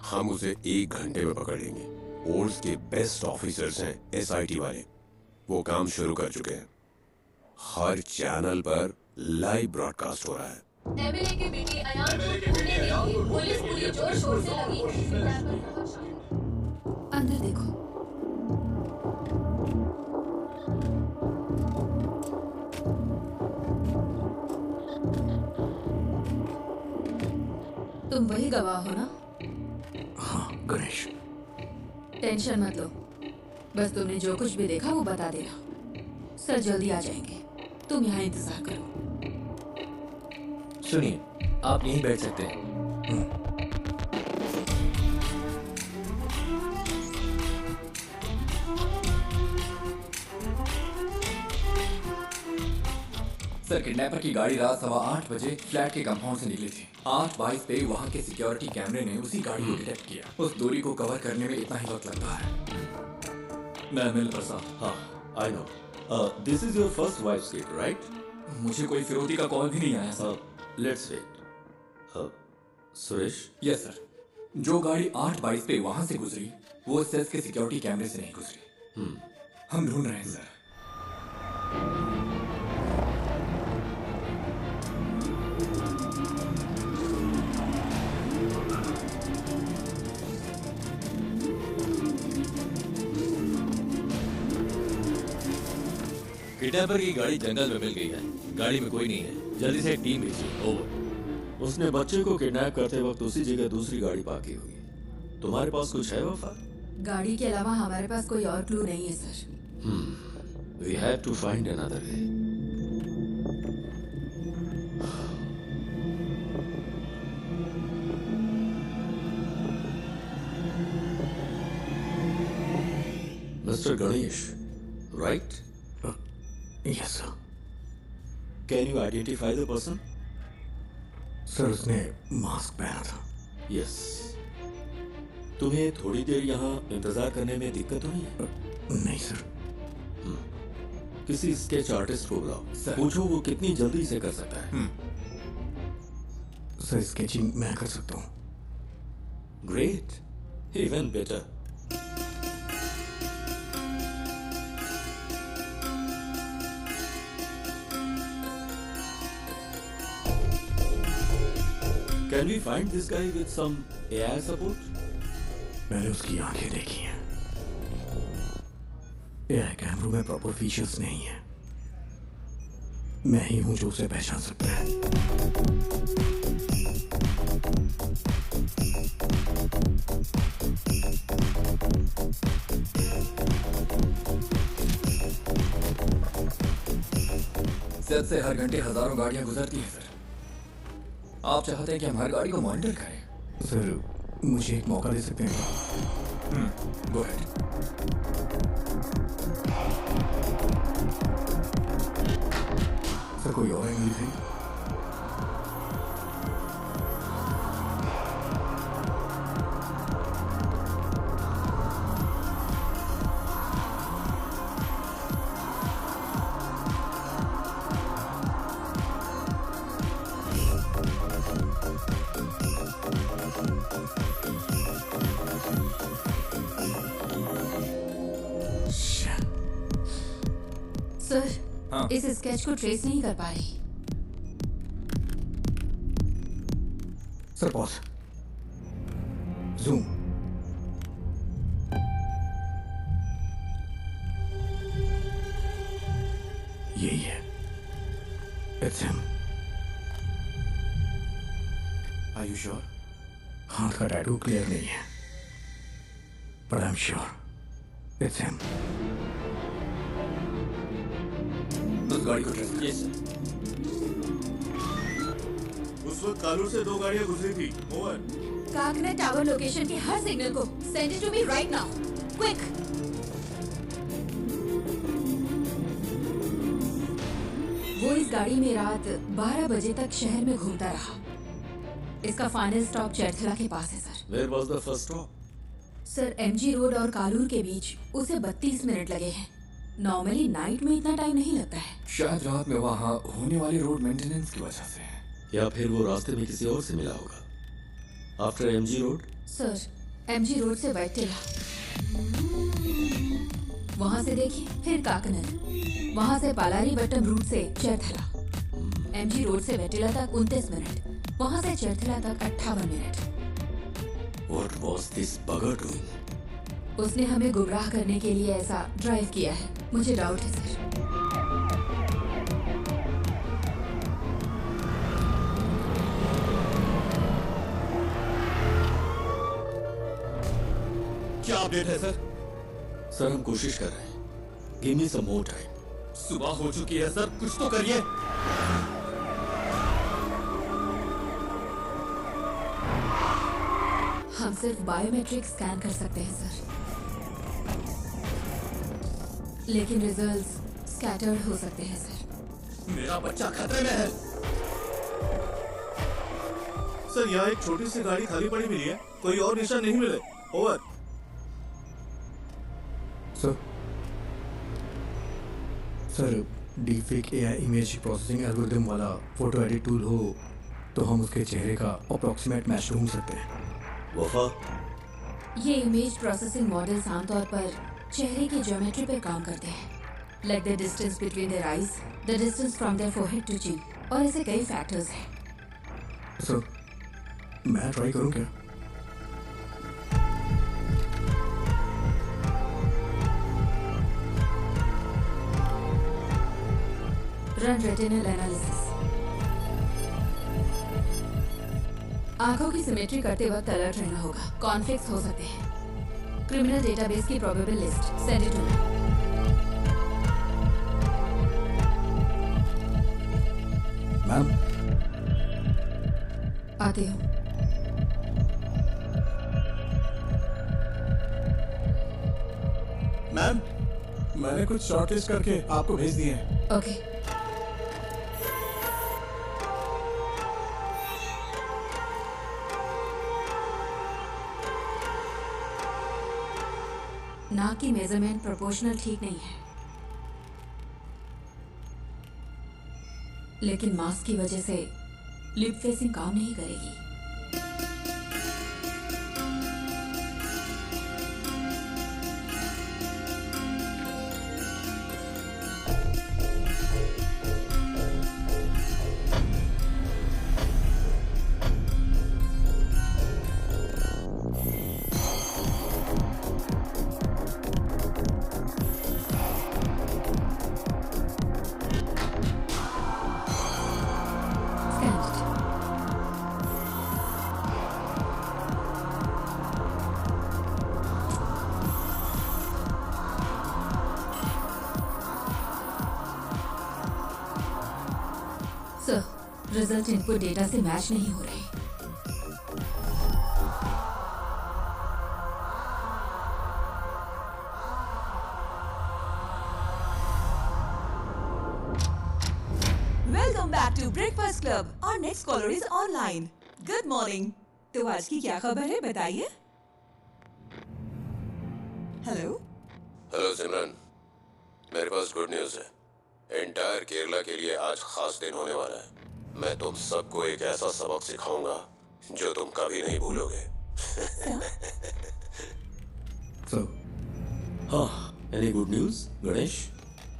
हम उसे 1 घंटे में पकड़ लेंगे। फोर्स के बेस्ट ऑफिसर्स हैं SIT वाले। वो काम शुरू कर चुके हैं। हर चैनल पर लाइव ब्रॉडकास्ट हो रहा है। एमएलए के बेटे अयान को ढूंढने के लिए पुलिस पूरी जोर शोर से लगी है। अंदर देखो। तुम वही गवाह हो ना? हाँ गणेश। टेंशन मत लो, बस तुमने जो कुछ भी देखा वो बता देना। सर जल्दी आ जाएंगे, तुम यहाँ इंतजार करो। सुनिए, आप यहीं बैठ सकते हैं। सर, किडनैपर की गाड़ी रात 8:15 बजे फ्लैट के कंपाउंड से निकली थी। 8:22 पे वहाँ के सिक्योरिटी कैमरे ने उसी गाड़ी को डिटेक्ट किया। उस दूरी को कवर करने में इतना ही वक्त लगता है। मैं एमएलए प्रसाद। हाँ, I know. This is your first wife's case, right? मुझे कोई फिरौती का कॉल भी नहीं आया sir. Let's wait. Suresh? Yes sir. जो गाड़ी 8/22 पे वहां से गुजरी वो सेल्स के सिक्योरिटी कैमरे से नहीं गुजरी। हम ढूंढ रहे हैं सर। किडनैपर की गाड़ी जंगल में मिल गई है। गाड़ी में कोई नहीं है। जल्दी से टीम भेजिए। ओवर। उसने बच्चे को किडनैप करते वक्त उसी जगह दूसरी गाड़ी पार्क की होगी। तुम्हारे पास कुछ है वफा? गाड़ी के अलावा हमारे पास कोई और क्लू नहीं है sir. We have to find another way. Mr. Ganesh, right? Yes, sir. Can you identify the person? Sir उसने मास्क पहना था। Yes. तुम्हें थोड़ी देर यहाँ इंतजार करने में दिक्कत तो नहीं है? नहीं सर। किसी स्केच आर्टिस्ट को बुलाओ, पूछो वो कितनी जल्दी से कर सकता है। सर स्केचिंग मैं कर सकता हूँ। Great, even better. Can we find this guy with some AI support? मैंने उसकी आंखें देखी हैं। AI कैमरों में प्रॉपर फीचर्स नहीं है। मैं ही हूं जो उसे पहचान सकता है। सेट से हर घंटे हजारों गाड़ियां गुजरती हैं सर। आप चाहते हैं कि हम हर गाड़ी को मॉनिटर करें? सर मुझे एक मौका दे सकते हैं? Go ahead. सर कोई और एंगल है? सर इस स्केच को ट्रेस नहीं कर पा रही। Sir pause, zoom. यही है। It's him. Are you sure? हाथ का टैटू क्लियर नहीं है, but I am sure it's him. उस गाड़ी को ट्रेस यस सर। उस वक्त कालूर से 2 गाड़ियां गुजरी थी। ओवर। काकने टावर लोकेशन की हर सिग्नल को send it to me right now, quick. वो इस गाड़ी में रात 12 बजे तक शहर में घूमता रहा। इसका फाइनल स्टॉप चैरथला के पास है sir. Where was the first stop? Sir MG road और कालूर के बीच उसे 32 मिनट लगे हैं। नॉर्मली नाइट में इतना टाइम नहीं लगता है। शायद रात में वहाँ होने वाली रोड मेंटेनेंस की वजह से है। या फिर वो रास्ते में किसी और से मिला होगा। After MG road? Sir MG road से वैटिला, वहाँ से देखिए, फिर काकनल, वहाँ से पालारी वट्टम रूट से चैरथला। एमजी रोड से वैटिला तक 29 मिनट, वहाँ से चैरथला तक 58 minute. What was this bugger doing? उसने हमें गुमराह करने के लिए ऐसा ड्राइव किया है। मुझे डाउट है सर। क्या अपडेट है सर? सर हम कोशिश कर रहे हैं। गिव मी सम मोर टाइम। सुबह हो चुकी है सर, कुछ तो करिए। हम सिर्फ बायोमेट्रिक स्कैन कर सकते हैं सर, लेकिन रिजल्ट्स स्कैटर्ड हो सकते हैं सर। मेरा बच्चा खतरे में है। सर यहाँ एक छोटी सी गाड़ी खाली पड़ी मिली है, कोई और निशान नहीं मिले। Over. Sir deepfake AI image processing algorithm वाला फोटो एडिट टूल हो तो हम उसके चेहरे का अप्रॉक्सीमेट मैच ढूंढ सकते हैं। वफा, ये इमेज प्रोसेसिंग मॉडल्स आमतौर पर चेहरे की ज्योमेट्री पर काम करते हैं, like the distance between their eyes, the distance from their forehead to chin, और ऐसे कई फैक्टर्स हैं। सर, मैं ट्राई करूं क्या? Run retinal analysis. आंखों की सिमेट्री करते वक्त अलर्ट रहना होगा, कॉन्फ्लिक्ट्स हो सकते हैं। क्रिमिनल डेटाबेस की probable list send it to me. Ma'am, आती हूँ। मैम, मैंने कुछ शॉर्टलिस्ट करके आपको भेज दिए हैं। ओके। नाक की मेजरमेंट प्रोपोर्शनल ठीक नहीं है, लेकिन मास्क की वजह से लिप फेसिंग काम नहीं करेगी। रिजल्ट इनपुट डेटा से मैच नहीं हो रहे। Welcome back to breakfast club. और next caller is online. Good morning. तो आज की क्या खबर है, बताइए। हेलो हेलो सिमरन, मेरे पास गुड न्यूज है। एंटायर केरला के लिए आज खास दिन होने वाला है। मैं तुम सबको एक ऐसा सबक सिखाऊंगा जो तुम कभी नहीं भूलोगे। सर, हाँ, एनी गुड न्यूज गणेश?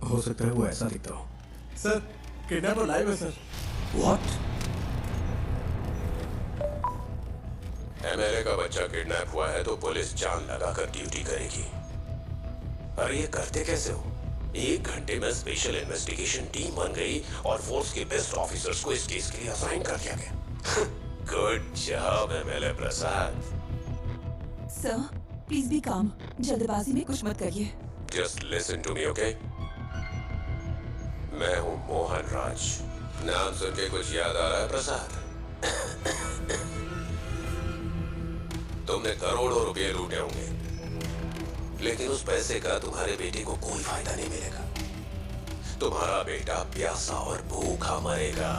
हो सकता है वो ऐसा दिखता हो। सर, किडनैपर लाइव है सर। व्हाट? एमएलए का बच्चा किडनैप हुआ है तो पुलिस जान लगाकर ड्यूटी करेगी। अरे ये करते कैसे हो? 1 घंटे में स्पेशल इन्वेस्टिगेशन टीम बन गई और फोर्स के बेस्ट ऑफिसर्स को इस केस के लिए असाइन कर दिया गया। Good job MLA Prasad. Sir, please be calm. जल्दबाजी में कुछ मत करिए। Just listen to me, okay? मैं हूँ मोहन राज। नाम सुन के कुछ याद आ रहा है प्रसाद? तुमने करोड़ों रुपए लूटे होंगे, लेकिन उस पैसे का तुम्हारे बेटे को कोई फायदा नहीं मिलेगा। तुम्हारा बेटा प्यासा और भूखा मरेगा।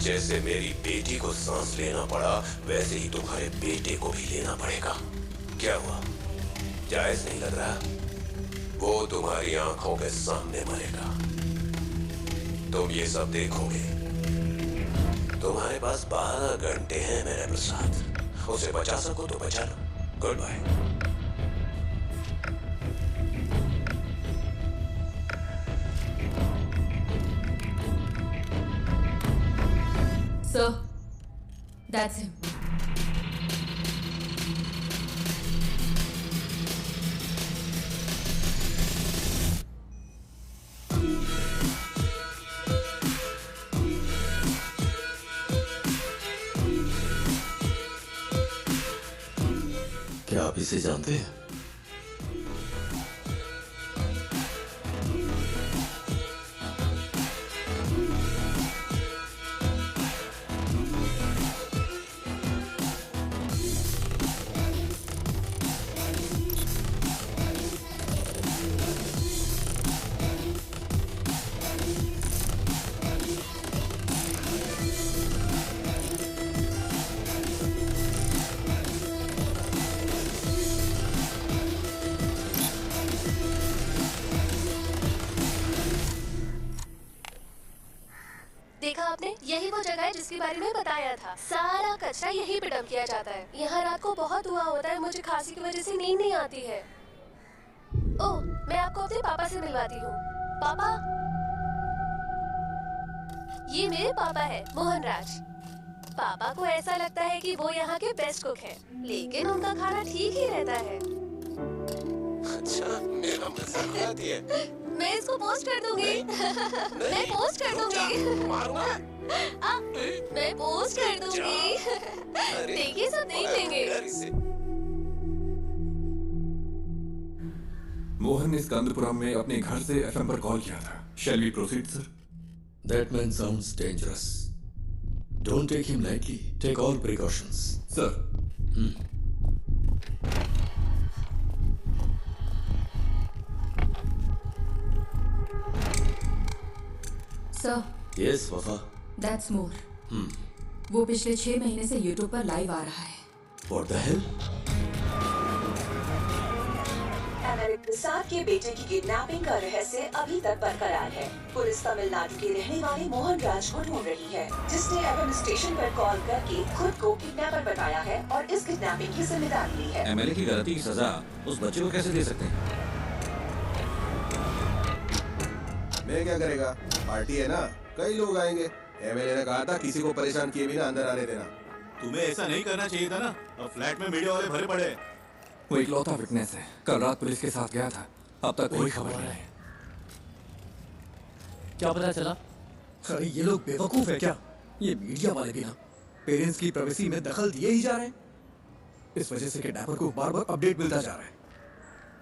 जैसे मेरी बेटी को सांस लेना पड़ा, वैसे ही तुम्हारे बेटे को भी लेना पड़ेगा। क्या हुआ? जायज नहीं लग रहा? वो तुम्हारी आंखों के सामने मरेगा, तुम ये सब देखोगे। तुम्हारे पास 12 घंटे हैं मेरे प्रसाद। उसे बचा सको तो बचा लो। Goodbye. So, that's him. क्या आप इसे जानते हैं? आपने? यही वो जगह है जिसके बारे में बताया था। सारा कचरा यहीं पे डंप किया जाता है। यहाँ रात को बहुत धुआं होता है, मुझे खांसी की वजह से नींद नहीं आती है। ओह, मैं आपको अपने पापा से मिलवाती हूँ। पापा, ये मेरे पापा है, मोहन राज। पापा को ऐसा लगता है कि वो यहाँ के बेस्ट कुक हैं, लेकिन उनका खाना ठीक ही रहता है। अच्छा, मेरा मजाक उड़ाती है। मैं इसको पोस्ट कर दूंगी। मैं पोस्ट कर दूंगी। मारूंगा। मैं पोस्ट कर दूंगी। देखिए, सब देख लेंगे। मोहन ने स्कंदपुरम में अपने घर से एफएम पर कॉल किया था। Shall we proceed, sir? That man sounds dangerous. Don't take him lightly. Take all precautions. Sir. Sir. Yes, Wafa. That's more. वो पिछले 6 महीने से YouTube पर लाइव आ रहा है। What the hell? अमेरिक प्रसाद के बेटे की किडनैपिंग का रहस्य अभी तक बरकरार है। पुलिस तमिलनाडु के रहने वाले मोहन राज को ढूंढ रही है, जिसने एफएम स्टेशन पर कॉल करके खुद को किडनैपर बताया है और इस किडनैपिंग की जिम्मेदारी ली है। एमएलए की गलती की सजा उस बच्चे को कैसे दे सकते हैं? मैं क्या करेगा? पार्टी है ना, कई लोग आएंगे। एमएलए ने कहा था किसी को परेशान किए बिना अंदर आने देना। तुम्हें ऐसा नहीं करना चाहिए था ना। अब फ्लैट में मीडिया वाले भरे पड़े। वो इकलौता विटनेस है। कल रात पुलिस के साथ गया था, अब तक कोई खबर नहीं है। क्या पता चला? अरे ये लोग बेवकूफ है क्या? ये मीडिया वाले भी ना पेरेंट्स की प्राइवेसी में दखल दिए ही जा रहे हैं। इस वजह से किडनैपर को बार बार अपडेट मिलता जा रहा है।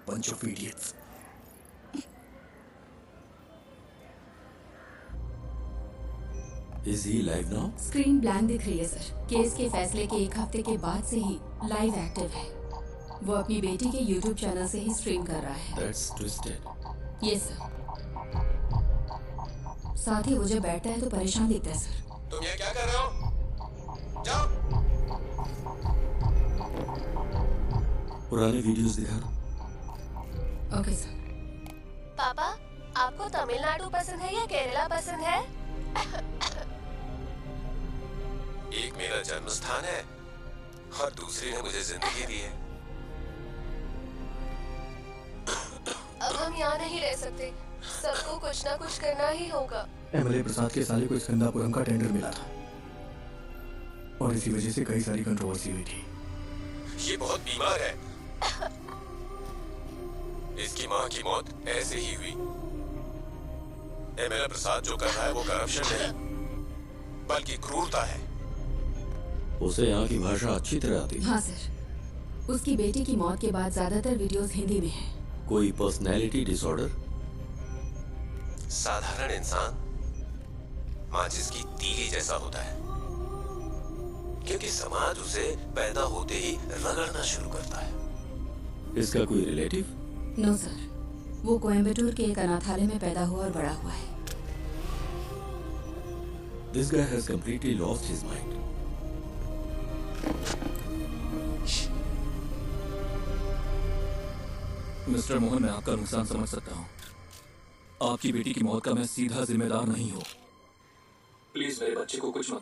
Bunch of idiots. Is he live now? Screen blank दिख रही है सर। केस के फैसले के 1 हफ्ते के बाद से ही लाइव एक्टिव है। वो अपनी बेटी के YouTube चैनल से ही स्ट्रीम कर रहा है। That's twisted. ये सर। साथ ही वो जब बैठता है तो परेशान दिखता है सर। तुम ये क्या कर रहे हो? जाओ। पुराने वीडियोस दिखा। Okay sir. पापा, आपको तमिलनाडु पसंद है या केरला पसंद है? एक मेरा जन्म स्थान है और दूसरी ने मुझे जिंदगी दी है। अब हम यहाँ नहीं रह सकते, सबको कुछ ना कुछ करना ही होगा। एमएलए प्रसाद के साले को स्कंदापुरम का टेंडर मिला था और इसी वजह से कई सारी कंट्रोवर्सी हुई थी। ये बहुत बीमार है। इसकी माँ की मौत ऐसे ही हुई। एमएलए प्रसाद जो कर रहा है वो करप्शन नहीं बल्कि क्रूरता है। उसे यहाँ की भाषा अच्छी तरह आती है। हाँ सर। उसकी बेटी की मौत के बाद ज्यादातर वीडियोस हिंदी में हैं। कोई पर्सनैलिटी डिसऑर्डर? साधारण इंसान माचिस की तीली जैसा होता है, क्योंकि समाज उसे पैदा होते ही रगड़ना शुरू करता है। इसका कोई रिलेटिव? नो सर, वो कोयम्बटूर के एक अनाथालय में पैदा हुआ और बड़ा हुआ है। This guy has completely lost his mind. Mister Mohan, मैं आपका नुकसान समझ सकता हूँ। आपकी बेटी की मौत का मैं सीधा जिम्मेदार नहीं हूँ। प्लीज मेरे बच्चे को कुछ मत।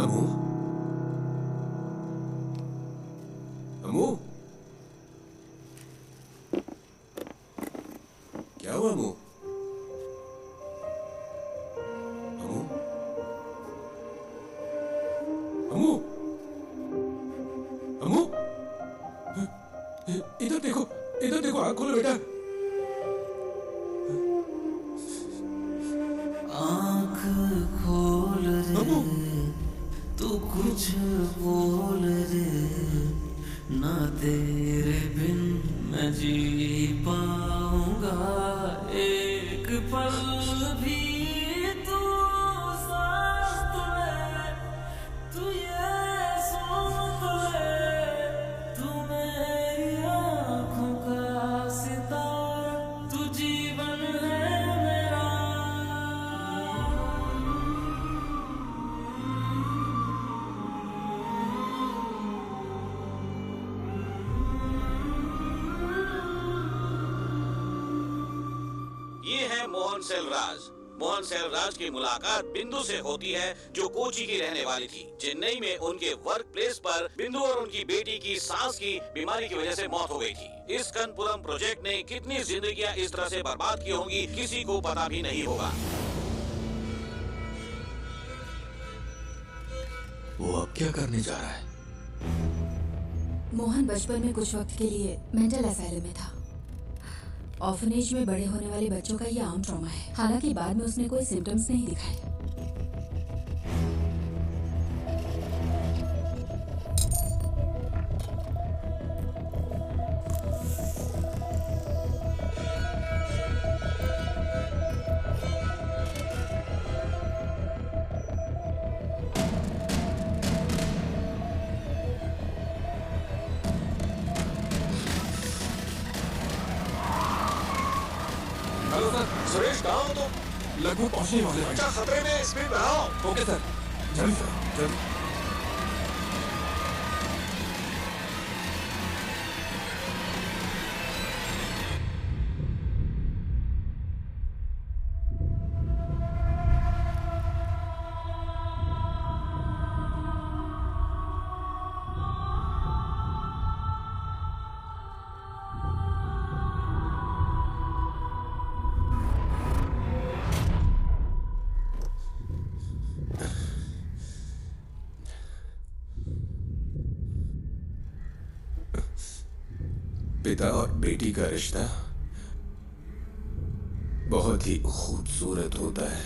अमू, अमू, क्या हुआ अमू? अमू, अमू, अमू, इधर देखो, आँख खोलो बेटा। आँख खोल रे, तू कुछ बोल रे, ना तेरे बिन मैं जी पाऊंगा एक पल भी। तू सांस तो ले, तू ये सोच ले, तू मेरी आँखों का सितारा, तू जीवन है मेरा। मोहन सेल्वराज। मोहन सेल्वराज की मुलाकात बिंदु से होती है, जो कोची की रहने वाली थी। चेन्नई में उनके वर्क प्लेस पर बिंदु और उनकी बेटी की सांस की बीमारी की वजह से मौत हो गई थी। इस कनपुरम प्रोजेक्ट ने कितनी जिंदगियां इस तरह से बर्बाद की होंगी, किसी को पता भी नहीं होगा। वो अब क्या करने जा रहा है? मोहन बचपन में कुछ वक्त के लिए मेंटल असाइलम में था। ऑर्फनेज में बड़े होने वाले बच्चों का ये आम ट्रॉमा है। हालांकि बाद में उसने कोई सिम्टम्स नहीं दिखाए। सुरेश कहाँ हो तुम? लगभग पहुंचने वाले हैं। बच्चा खतरे में, स्पीड बढ़ाओ। ओके सर, जल्दी सर, जल्दी। पिता और बेटी का रिश्ता बहुत ही खूबसूरत होता है।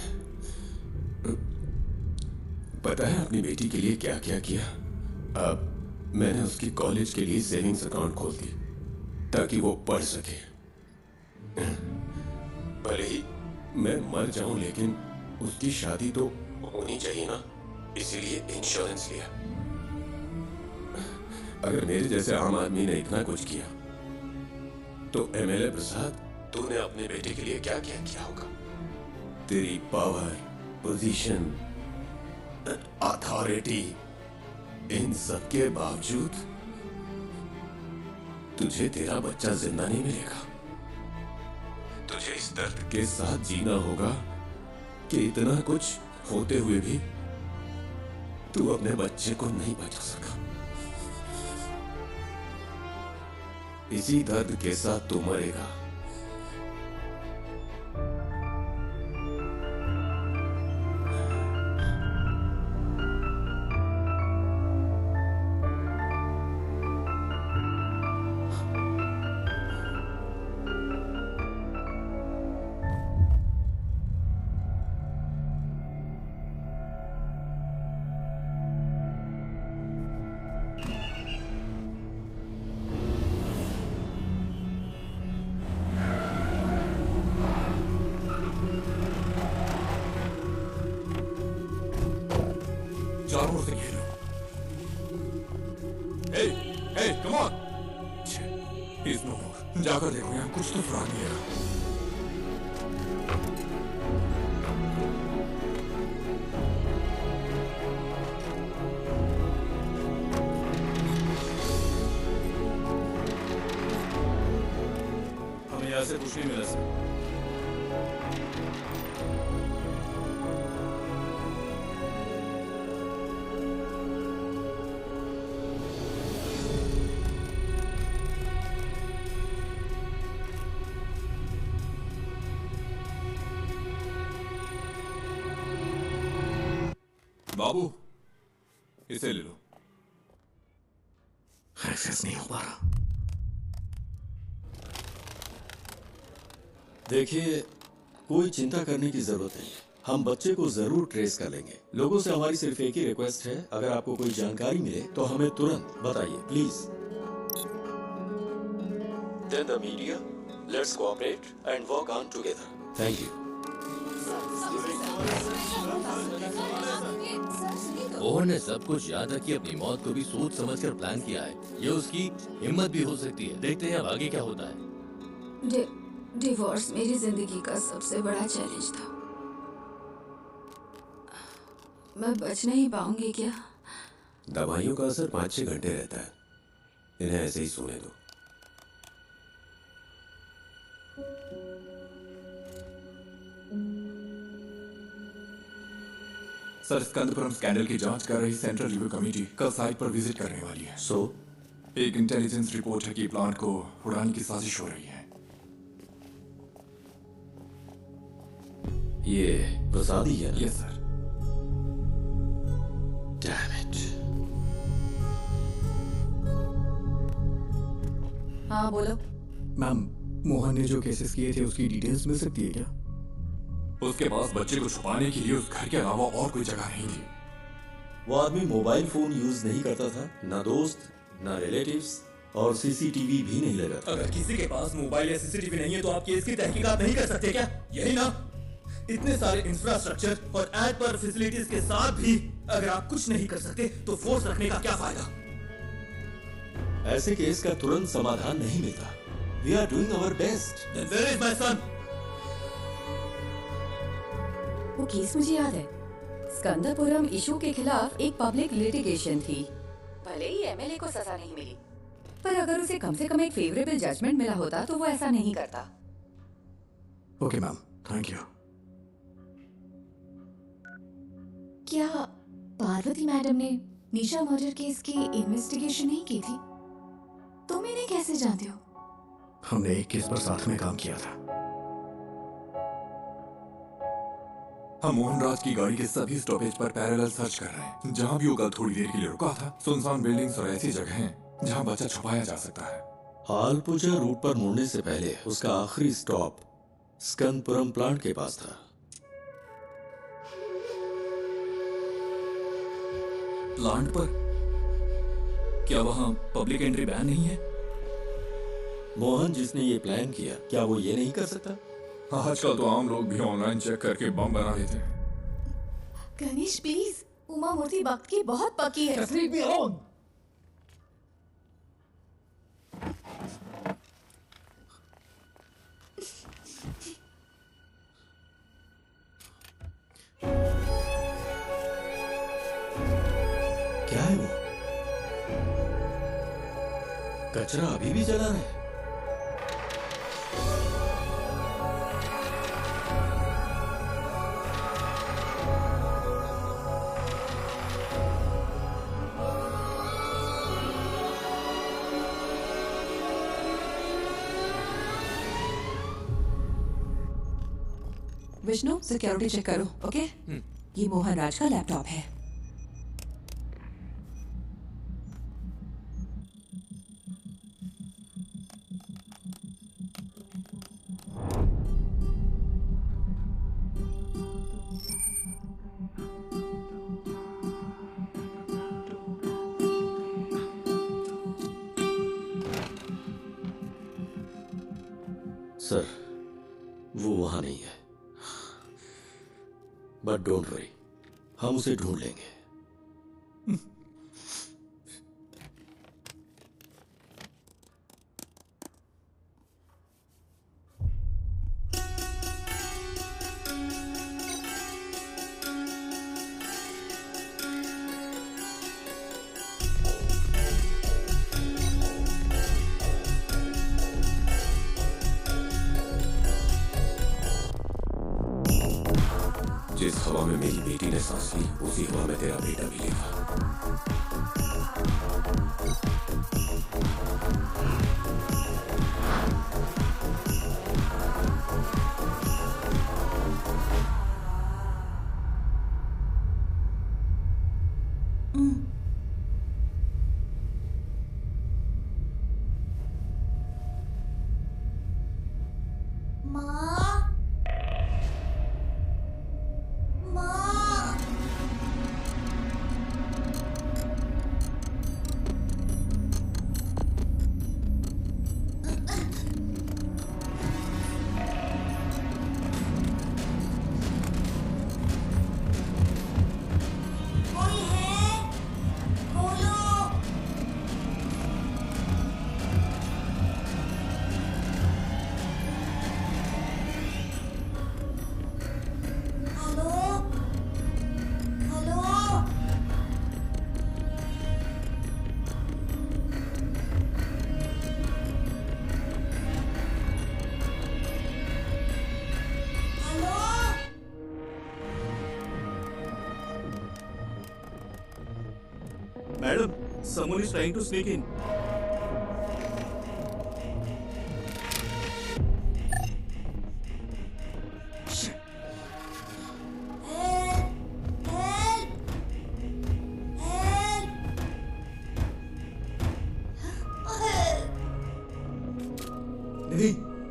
पता है अपनी बेटी के लिए क्या क्या किया? अब मैंने उसकी कॉलेज के लिए सेविंग्स अकाउंट खोल दी ताकि वो पढ़ सके। भले ही मैं मर जाऊं, लेकिन उसकी शादी तो होनी चाहिए ना, इसीलिए इंश्योरेंस लिया। अगर मेरे जैसे आम आदमी ने इतना कुछ किया तो एमएलए प्रसाद, तूने अपने बेटे के लिए क्या क्या किया होगा? तेरी पावर, पोजीशन, अथॉरिटी, इन सब के बावजूद तुझे तेरा बच्चा जिंदा नहीं मिलेगा। तुझे इस दर्द के साथ जीना होगा कि इतना कुछ होते हुए भी तू अपने बच्चे को नहीं बचा सका। इसी दर्द के साथ तू मरेगा। चारों ओर से घेर लो। Hey, hey, come on! He's no more. जाकर देखो यहाँ कुछ तो सुराग मिलेगा। हमें यहाँ से कुछ नहीं मिला सर। बाबू, इसे ले लो। एक्सेस नहीं हो पा रहा। देखिए, कोई चिंता करने की जरूरत नहीं। हम बच्चे को जरूर ट्रेस कर लेंगे। लोगों से हमारी सिर्फ एक ही रिक्वेस्ट है, अगर आपको कोई जानकारी मिले तो हमें तुरंत बताइए, please. Then the media, let's cooperate and work on together. Thank you. Mohan ने सब कुछ याद रखी, अपनी मौत को भी सोच समझकर प्लान किया है। ये उसकी हिम्मत भी हो सकती है। देखते हैं अब आगे क्या होता है। डिवोर्स मेरी जिंदगी का सबसे बड़ा चैलेंज था। मैं बच नहीं पाऊंगी क्या? दवाइयों का असर 5-6 घंटे रहता है। इन्हें ऐसे ही सोने दो। सर, स्कंदपुरम स्कैंडल की जांच कर रही सेंट्रल रिव्यू कमेटी कल साइट पर विजिट करने वाली है। सो एक इंटेलिजेंस रिपोर्ट है कि प्लांट को उड़ाने की साजिश हो रही है। ये प्रसादी है? Yes sir. Damn it. हाँ बोलो। मैम, मोहन ने जो केसेस किए थे उसकी डिटेल्स मिल सकती है क्या? उसके पास बच्चे को छुपाने के लिए उस घर के अलावा और कोई जगह नहीं थी। वो आदमी मोबाइल फोन यूज नहीं करता था, ना दोस्त ना रिलेटिव्स, और सीसीटीवी भी नहीं लगा था। अगर किसी के पास मोबाइल या सीसीटीवी नहीं है तो आप केस की तहकीकात नहीं कर सकते क्या? यही ना? इतने सारे इंफ्रास्ट्रक्चर और एड पर फैसिलिटीज के साथ भी अगर आप कुछ नहीं कर सकते तो फोर्स रखने का क्या फायदा? ऐसे केस का तुरंत समाधान नहीं मिलता। We are doing our best. Then where is my son? वो केस मुझे याद है। स्कंदपुरम इशू के खिलाफ एक पब्लिक लिटिगेशन थी। भले ही एमएलए को सजा नहीं मिली, पर अगर उसे कम से कम एक फेवरेबल जजमेंट मिला होता तो वो ऐसा नहीं करता। Okay ma'am, thank you. क्या पार्वती मैडम ने निशा मर्डर केस की इन्वेस्टिगेशन नहीं की थी? तुम इन्हें कैसे जानते हो? हमने एक केस पर साथ में काम किया था। हम मोहनराज की गाड़ी के सभी स्टॉपेज पर पैरेलल सर्च कर रहे हैं। जहां भी वो कल थोड़ी देर के लिए रुका था, सुनसान बिल्डिंग्स और ऐसी जगह हैं जहां बच्चा छुपाया जा सकता है। हालपुजा रूट पर मुड़ने से पहले उसका आखिरी स्टॉप स्कंदपुरम प्लांट के पास था। प्लांट पर? क्या वहां पब्लिक एंट्री बैन नहीं है? मोहन जिसने ये प्लान किया, क्या वो ये नहीं कर सकता? आजकल तो आम लोग भी ऑनलाइन चेक करके बम बना देते हैं। गणेश प्लीज, उमा मूर्ति वक्त की बहुत पक्की है। क्या है वो? कचरा अभी भी जला रहा है। विष्णु, सिक्योरिटी चेक करो, ओके? ये मोहन राज का लैपटॉप है। सर, वो वहां नहीं है, बट डोंट वरी, हम उसे ढूंढ लेंगे। जिस हवा में मेरी बेटी ने सांस ली, उसी हवा में तेरा बेटा भी लेगा। someone is trying to sneak in.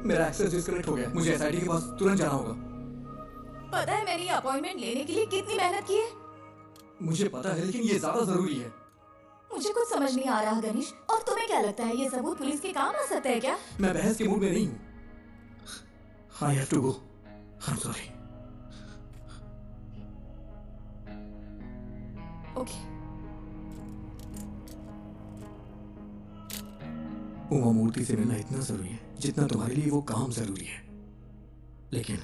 मेरा एक्सेस डिस्कनेक्ट हो गया। मुझे एसआईटी के पास तुरंत जाना होगा। पता है मैंने ये अपॉइंटमेंट लेने के लिए कितनी मेहनत की है? मुझे पता है, लेकिन ये ज्यादा जरूरी है। मुझे कुछ समझ नहीं आ रहा गणेश। और तुम्हें क्या लगता है ये सबूत पुलिस के काम आ सकता है क्या? मैं बहस के मूड में नहीं हूँ। I have to go. I'm sorry. Okay. Uma मूर्ति से मिलना इतना जरूरी है जितना तुम्हारे लिए वो काम जरूरी है। लेकिन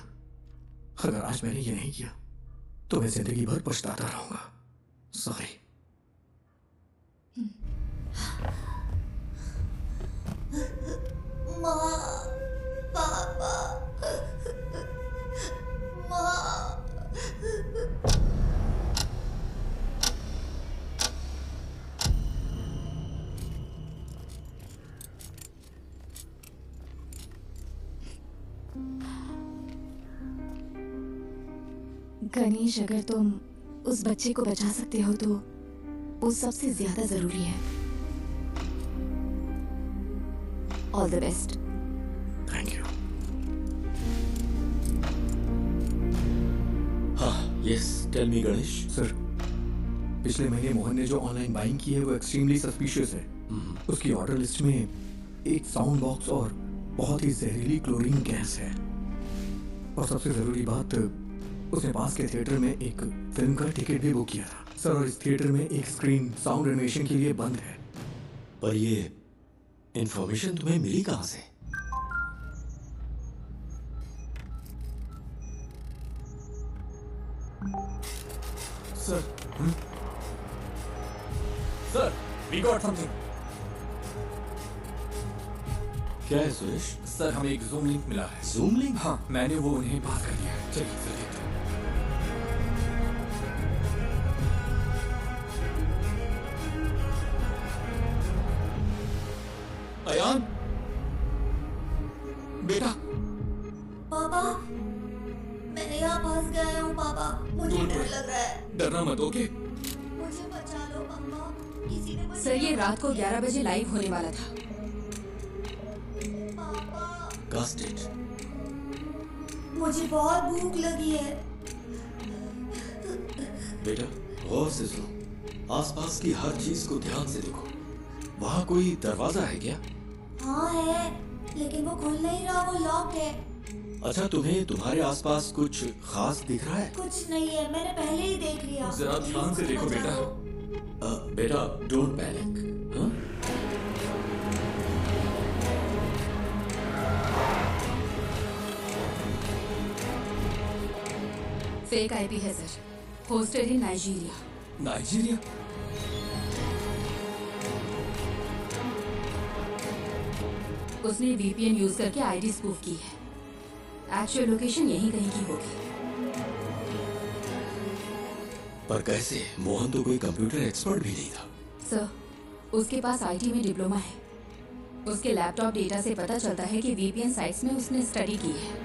अगर आज मैंने ये नहीं किया तो मैं जिंदगी भर पछताता रहूंगा। सॉरी। माँ, पापा, माँ। गणेश, अगर तुम उस बच्चे को बचा सकते हो तो वो सबसे ज्यादा जरूरी है। All the best. Thank you. हाँ, yes, tell me Ganesh. Sir, पिछले महीने मोहन ने जो ऑनलाइन बाइंग की है वो एक्सट्रीमली सस्पिशियस है। उसकी ऑर्डर लिस्ट में एक साउंड बॉक्स और बहुत ही जहरीली क्लोरीन गैस है। और सबसे जरूरी बात, उसने पास के थिएटर में एक फिल्म का टिकट भी बुक किया था सर। और इस थिएटर में एक स्क्रीन साउंड एनिमेशन के लिए बंद है। पर ये इंफॉर्मेशन तुम्हें मिली कहां से? Sir, sir, we got something. क्या है सुरेश? सर, हमें एक जूम लिंक मिला है। Zoom link? हाँ, मैंने वो उन्हें पास कर दिया है। चलिए चलिए। अयान, बेटा। पापा, मैं यहाँ फंस गया हूँ पापा। मुझे डर लग रहा है। डरना मत, ओके? मुझे बचा लो पापा। किसी ने मुझे... सर, ये रात को 11 बजे लाइव होने वाला था। Cast it. मुझे बहुत भूख लगी है। बेटा, गौर से सुनो। आसपास की हर चीज को ध्यान से देखो। वहाँ कोई दरवाजा है क्या? हाँ है, लेकिन वो खुल नहीं रहा, वो लॉक है। अच्छा, तुम्हें तुम्हारे आसपास कुछ खास दिख रहा है? कुछ नहीं है, मैंने पहले ही देख लिया। जरा ध्यान से देखो बेटा। बेटा, डोंट पैनिक। हाँ? फेक आईपी है सर, होस्टेड इन नाइजीरिया। नाइजीरिया? उसने वीपीएन यूज करके आईडी स्पूफ की है। एक्चुअल लोकेशन यहीं कहीं की होगी। पर कैसे? मोहन तो कोई कंप्यूटर एक्सपर्ट भी नहीं था। सर, उसके पास आईटी में डिप्लोमा है। उसके लैपटॉप डेटा से पता चलता है कि वीपीएन साइट्स में उसने स्टडी की है।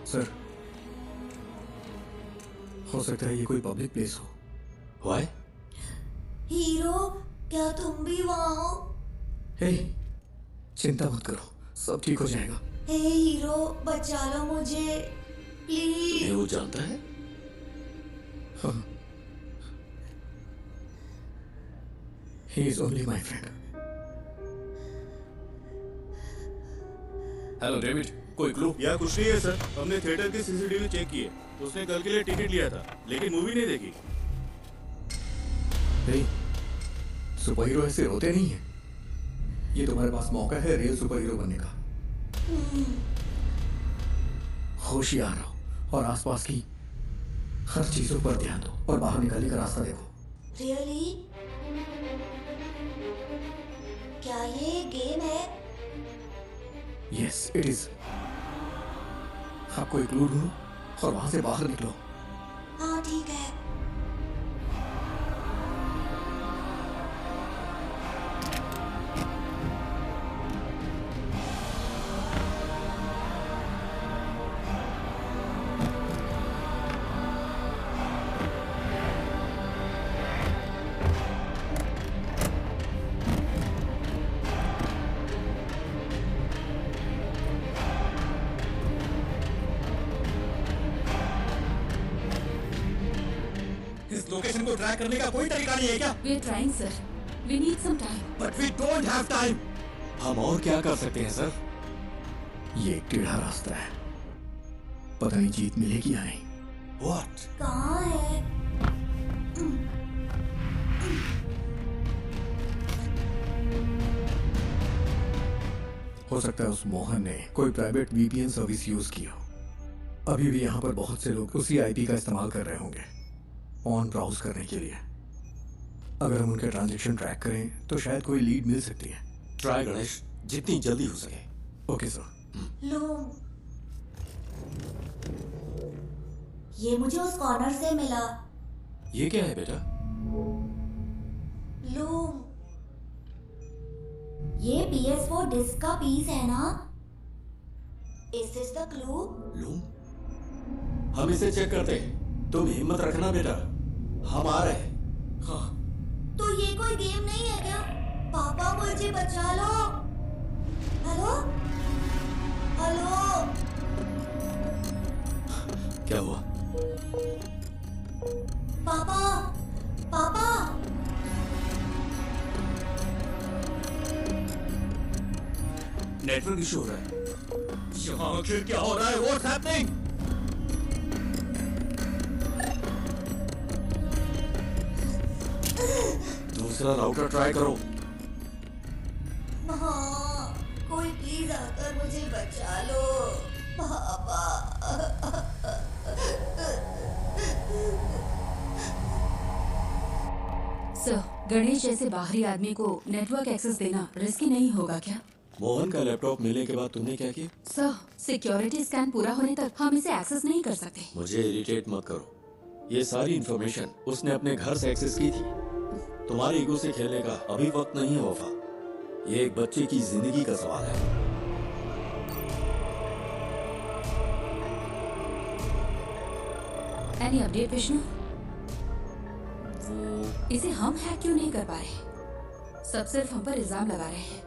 सर, हो सकता है ये कोई पब्लिक प्लेस हो। Why? हीरो, क्या तुम भी वहाँ हो? हे, चिंता मत करो, सब ठीक हो जाएगा। हे हीरो, बचा लो मुझे, प्लीज। तुम्हें वो जानता है? हाँ। He is only my friend. Hello David, कोई क्लू? या कुछ नहीं है सर। हमने थिएटर के सीसीटीवी चेक किए। उसने कल के लिए टिकट लिया था, लेकिन मूवी नहीं देखी। नहीं, सुपर हीरो ऐसे रोते नहीं है। ये तुम्हारे पास मौका है रियल सुपर हीरो बनने का। होशियार रहो और आसपास की हर चीजों पर ध्यान दो और बाहर निकलने का रास्ता देखो। रियली? क्या ये गेम है? Yes, it is. आपको एक क्लू ढूंढो और वहां से बाहर निकलो। हाँ ठीक है। को ट्रैक करने का कोई तरीका नहीं है क्या? We are trying, sir. We need some time. But we don't have time. हम और क्या कर सकते हैं सर? ये एक टेढ़ा रास्ता है, पता नहीं जीत मिलेगी या नहीं। What? कहाँ है? हो सकता है उस मोहन ने कोई प्राइवेट वीपीएन सर्विस यूज की हो। अभी भी यहाँ पर बहुत से लोग उसी आईपी का इस्तेमाल कर रहे होंगे ऑन ब्राउज करने के लिए। अगर हम उनके ट्रांजैक्शन ट्रैक करें तो शायद कोई लीड मिल सकती है। ट्राई गणेश, जितनी जल्दी हो सके। Okay sir. लो, ये मुझे उस कॉर्नर से मिला। ये क्या है बेटा? लूम, ये PS4 डिस्क का पीस है ना? Is this the clue? Loom? हम इसे चेक करते हैं। तुम हिम्मत रखना बेटा, हम आ रहे हैं। हाँ। तो ये कोई गेम नहीं है क्या? पापा मुझे बचा लो। हेलो? हेलो? क्या हुआ? पापा, पापा। नेटवर्क इशू हो रहा है। यहाँ आखिर क्या हो रहा है? What's happening? दूसरा राउटर ट्राई करो। हाँ, कोई प्लीज आकर मुझे बचा लो, पापा। सर, गणेश जैसे बाहरी आदमी को नेटवर्क एक्सेस देना रिस्की नहीं होगा क्या? मोहन का लैपटॉप मिलने के बाद तुमने क्या किया? सर, सिक्योरिटी स्कैन पूरा होने तक हम इसे एक्सेस नहीं कर सकते। मुझे इरिटेट मत करो। ये सारी इंफॉर्मेशन उसने अपने घर से एक्सेस की थी। तुम्हारे ईगो से खेलने का अभी वक्त नहीं है वफा। ये एक बच्चे की जिंदगी का सवाल है। Any update Vishnu? इसे हम हैक क्यों नहीं कर पा रहे? सब सिर्फ हम पर इल्जाम लगा रहे हैं।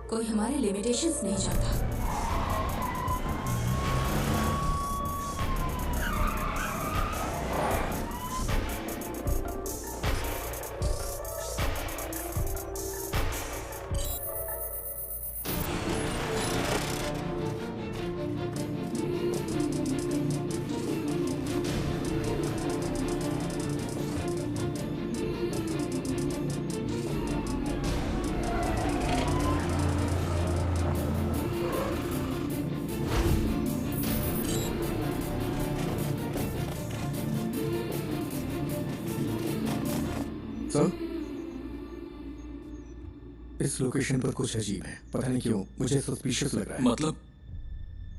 कोई हमारे लिमिटेशंस नहीं जानता। इस लोकेशन पर कुछ अजीब है, पता नहीं क्यों मुझे सस्पिशियस लग रहा है। मतलब?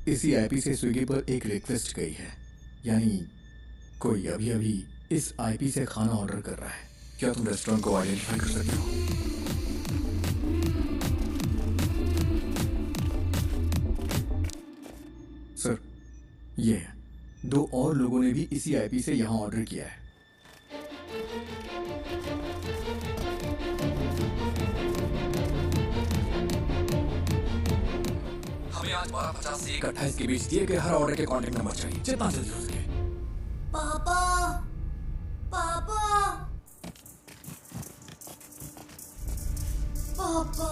इसी आईपी से स्विगी पर एक रिक्वेस्ट गई है, यानी कोई अभी अभी इस आईपी से खाना ऑर्डर कर रहा है। क्या तुम रेस्टोरेंट को आइडेंटिफाई कर सकते हो? सर, ये है। 2 और लोगों ने भी इसी आईपी से यहाँ ऑर्डर किया है। हमें आज 12:50 से 1:28 के बीच दिए गए हर ऑर्डर के कॉन्टेक्ट नंबर चाहिए, जितना जल्दी हो सके। पापा, पापा, पापा।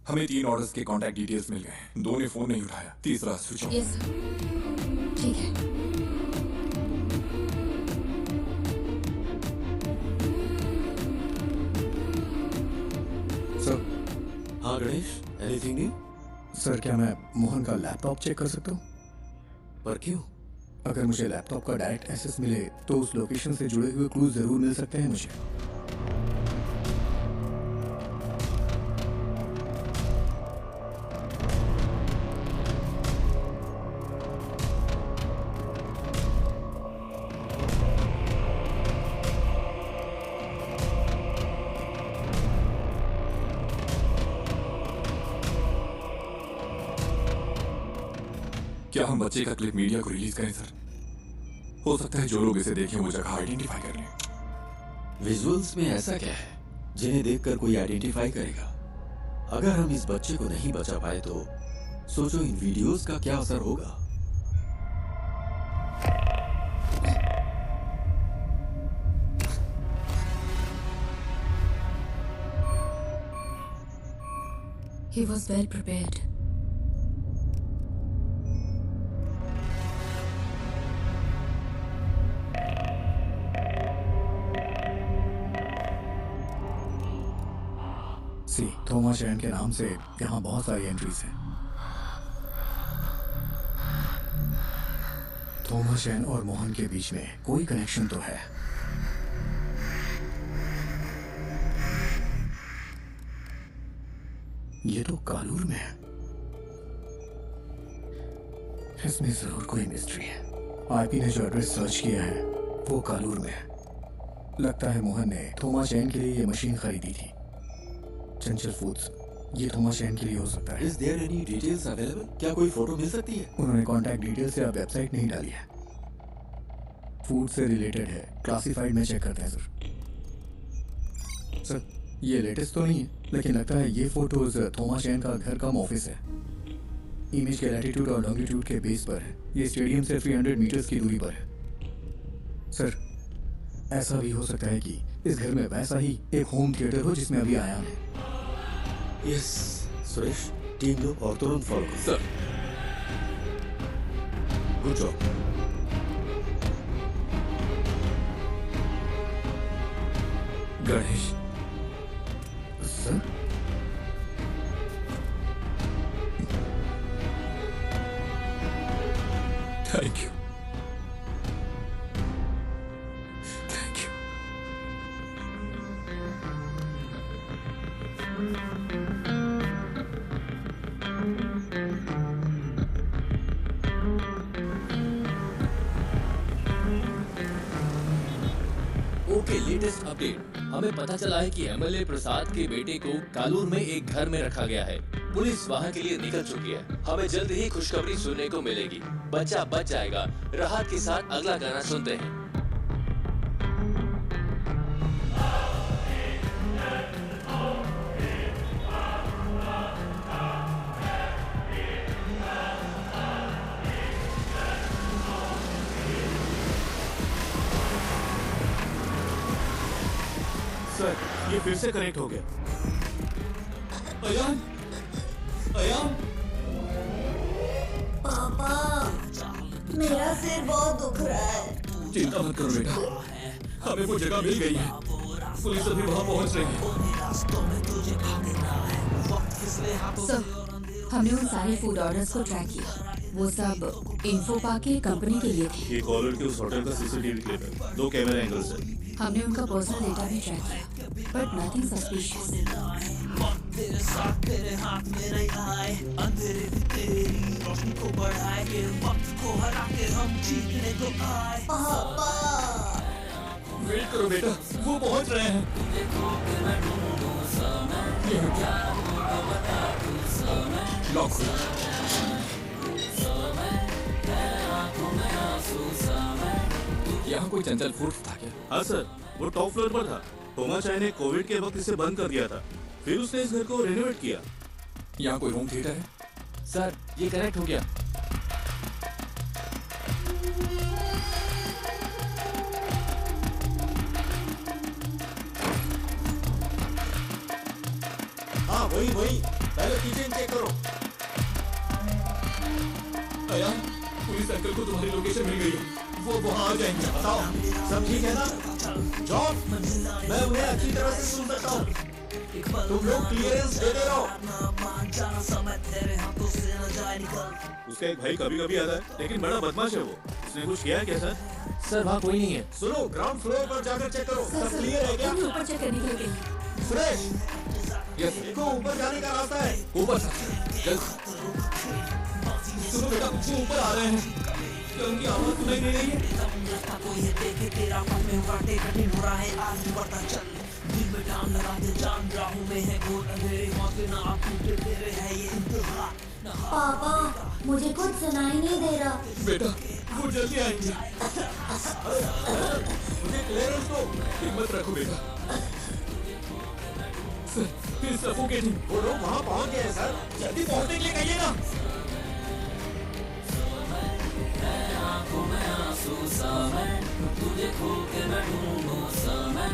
हमें 3 ऑर्डर्स के कॉन्टैक्ट डिटेल्स मिल गए हैं। 2 ने फोन नहीं उठाया, तीसरा स्विच ऑफ। यस, ठीक है। सर। हाँ गणेश, एनीथिंग न्यू? सर, क्या मैं मोहन का लैपटॉप चेक कर सकता हूँ? पर क्यों? अगर मुझे लैपटॉप का डायरेक्ट एक्सेस मिले तो उस लोकेशन से जुड़े हुए क्लूज जरूर मिल सकते हैं मुझे। क्या हम बच्चे का क्लिप मीडिया को रिलीज करें सर? हो सकता है जो लोग इसे देखें वो जगह आइडेंटिफाई कर लें। विजुअल्स में ऐसा क्या है जिन्हें देखकर कोई आइडेंटिफाई करेगा? अगर हम इस बच्चे को नहीं बचा पाए तो सोचो इन वीडियोस का क्या असर होगा। He was well prepared. C Thomas Chan के नाम से यहाँ बहुत सारी एंट्रीज हैं। थॉमस चैन और मोहन के बीच में कोई कनेक्शन तो है। ये तो कालूर में है। इसमें जरूर कोई मिस्ट्री है। आईपी ने जो एड्रेस सर्च किया है वो कालूर में है। लगता है मोहन ने थॉमस चैन के लिए ये मशीन खरीदी थी। चंचल फूड्स, ये थॉमस चैन के लिए हो सकता है। Is there any details available? क्या कोई फोटो मिल सकती है? उन्होंने कॉन्टैक्ट डिटेल से अब वेबसाइट नहीं डाली है। फूड से रिलेटेड है, क्लासिफाइड में चेक करते हैं सर। ये लेटेस्ट तो नहीं है, लेकिन लगता है ये फोटोज थॉमस चैन का घर कम ऑफिस है। इमेज के लैटिट्यूड और लॉन्गिट्यूड के बेस पर है। ये स्टेडियम से 300 मीटर्स की दूरी पर है। सर, ऐसा भी हो सकता है कि इस घर में वैसा ही एक होम थिएटर हो जिसमें अभी आया है। यस सुरेश, टीम लो और तुरंत फॉलो करो। Sir, good job. Ganesh sir, thank you. Thank you. Okay, latest update. हमें पता चला है कि एमएलए प्रसाद के बेटे को कालूर में एक घर में रखा गया है। पुलिस वहां के लिए निकल चुकी है। हमें जल्द ही खुशखबरी सुनने को मिलेगी। बच्चा बच जाएगा। राहत के साथ अगला गाना सुनते हैं। सर, ये फिर से कनेक्ट हो गया। अयान, अयान, पापा, मेरा सिर बहुत दुख रहा है। चिंता मत करो बेटा, हमें वो जगह मिल गई है। पुलिस अभी वहां पहुंच रही है। सर, हमने उन सारे फूड ऑर्डर्स को ट्रैक किया। वो सब इन्फो पाके कंपनी के लिए थे। ये कॉलर के उस होटल का सीसीटीवी क्लिप है। 2 कैमरा एंगल्स है। हमने उनका पर्सनल डेटा भी ट्रैक किया, बट नथिंग सस्पिशियस। तेरे साथ तेरे हाथ में नहीं आए, अंधेरे भी तेरी रोशनी को बढ़ाए, ये वक्त को हरा के हम जीतने को आए। पापा, वेट करो बेटा, वो पहुंच रहे हैं। लॉक हो। यहाँ कोई चंचल फूड्स था क्या? हाँ सर, वो टॉप फ्लोर पर था। थॉमस चाय ने कोविड के वक्त इसे बंद कर दिया था। फिर उसने इस घर को रेनोवेट किया। यहाँ कोई होम थिएटर है? सर, ये कनेक्ट हो गया। हाँ वही पहले किचन चेक करो। अयान, पुलिस अंकल को तुम्हारी लोकेशन मिल गई है। वो वहाँ आ जाएंगे। बताओ सब ठीक है ना? जॉन, मैं उन्हें अच्छी तरह से सुन सकता हूँ। तुम लोग क्लियरेंस देते रहो। उसका एक भाई कभी कभी आता है, लेकिन बड़ा बदमाश है वो। उसने कुछ किया है क्या सर? सर, वहाँ कोई नहीं है। सुनो, ग्राउंड फ्लोर पर जाकर चेक करो। सब क्लियर है क्या? ऊपर चेक करने के लिए। सुरेश, यस, देखो ऊपर जाने का रास्ता है। ऊपर जल्द। सुनो बेटा, वो ऊपर आ रहे हैं। क्या उनकी आवाज सुनाई दे रही है? पापा, मुझे कुछ सुनाई नहीं दे रहा। बेटा, वो जल्दी आएंगे। मुझे क्लियरेंस दो। हिम्मत रखो बेटा। Sir, please suffocating. वो लोग वहाँ पहुँच गए हैं सर, जल्दी पहुँचने के लिए कहिएगा। तुझे खो के मैं ढूंढूं समय,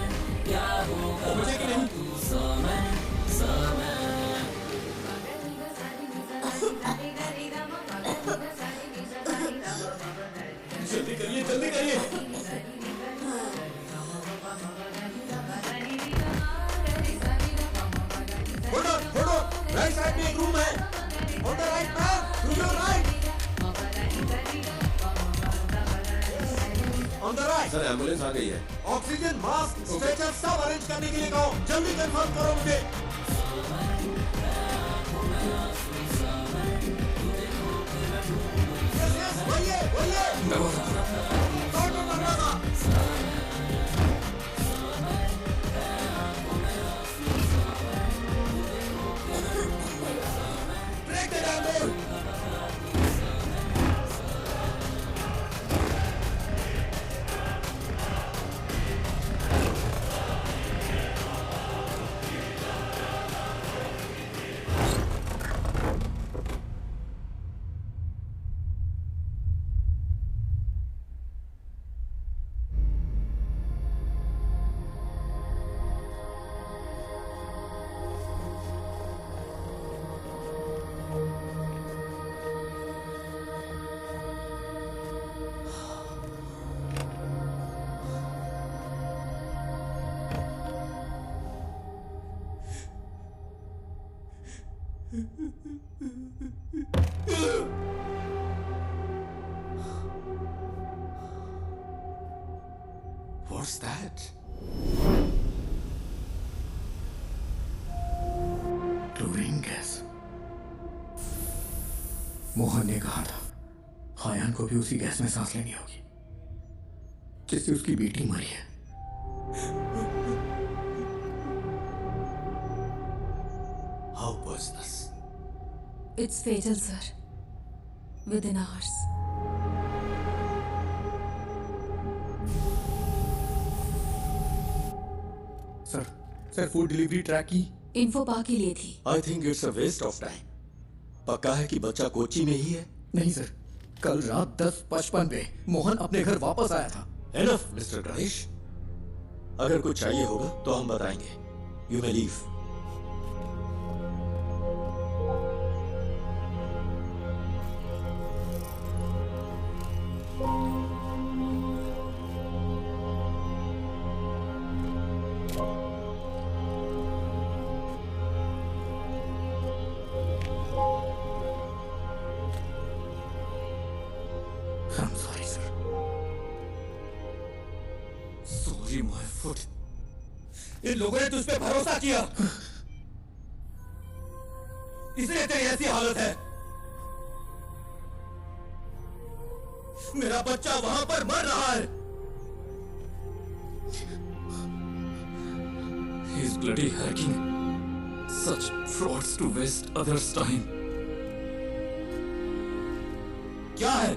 क्या होगा मुझे कि नहीं? समय समय। जल्दी करिए, जल्दी करिए। hold on, राइट साइड में एक रूम है। On the right now, to your right. On the right. Sir ambulance आ गई है। ऑक्सीजन, मास्क, स्ट्रेचर सब अरेंज करने के लिए कहो। जल्दी कंफर्म करो मुझे। Yes, वही है। Break the damn door. What's that? Chlorine gas. Mohan ने कहा था हायान को भी उसी गैस में सांस लेनी होगी जिससे उसकी बेटी मरी है। How poisonous? It's fatal, sir. Within hours. Sir food delivery track की इन्फो पा के लिए थी। I think it's a waste of time. पक्का है कि बच्चा कोची में ही है? नहीं सर, कल रात 10:55 पे मोहन अपने घर वापस आया था। एनफ मिस्टर गणेश, अगर कुछ चाहिए होगा तो हम बताएंगे। You may leave. I'm sorry, sir. Sorry, my foot. इन लोगों ने तुझ पे भरोसा किया, इसलिए तेरी ऐसी हालत है। मेरा बच्चा वहां पर मर रहा है। He's bloody hacking. Such frauds to waste others' time. क्या है?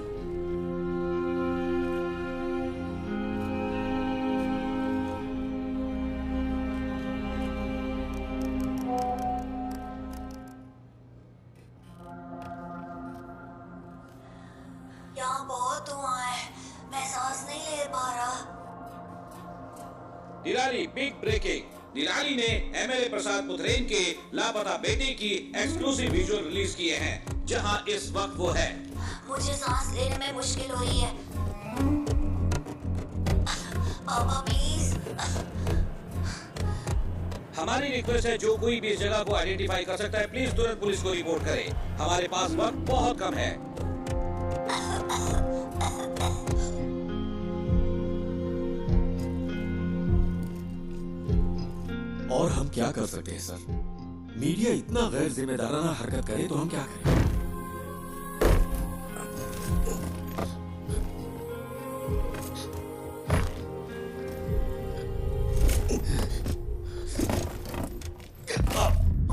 यहाँ बहुत धुआं है, मैं सांस नहीं ले पा रहा। निराली बिग ब्रेकिंग। निराली ने एमएलए प्रसाद पुथरेन के लापता बेटे की एक्सक्लूसिव विजुअल रिलीज किए हैं, जहां इस वक्त वो है। मुझे सांस लेने में मुश्किल हो रही है। पापा प्लीज। हमारी रिक्वेस्ट है, जो कोई भी इस जगह को आइडेंटिफाई कर सकता है, प्लीज तुरंत पुलिस को रिपोर्ट करे। हमारे पास वक्त बहुत कम है। और हम क्या कर सकते हैं सर? मीडिया इतना गैर जिम्मेदाराना हरकत करे तो हम क्या करें?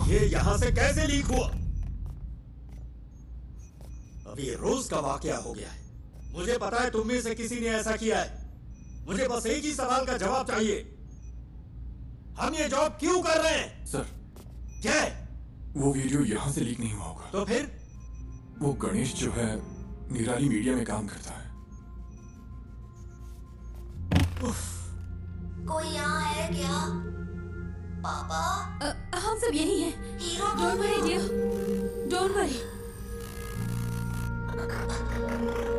ये यहाँ से कैसे लीक हुआ? अब ये रोज का वाकया हो गया है। मुझे पता है तुम में से किसी ने ऐसा किया है। मुझे बस एक ही सवाल का जवाब चाहिए। हम ये जॉब क्यों कर रहे हैं? सर, क्या है? वो वीडियो यहाँ से लीक नहीं हुआ होगा। तो फिर? वो गणेश जो है निराली मीडिया में काम करता है। कोई यहाँ है क्या? पापा? हम सब यही हैं। Don't worry dear, don't worry.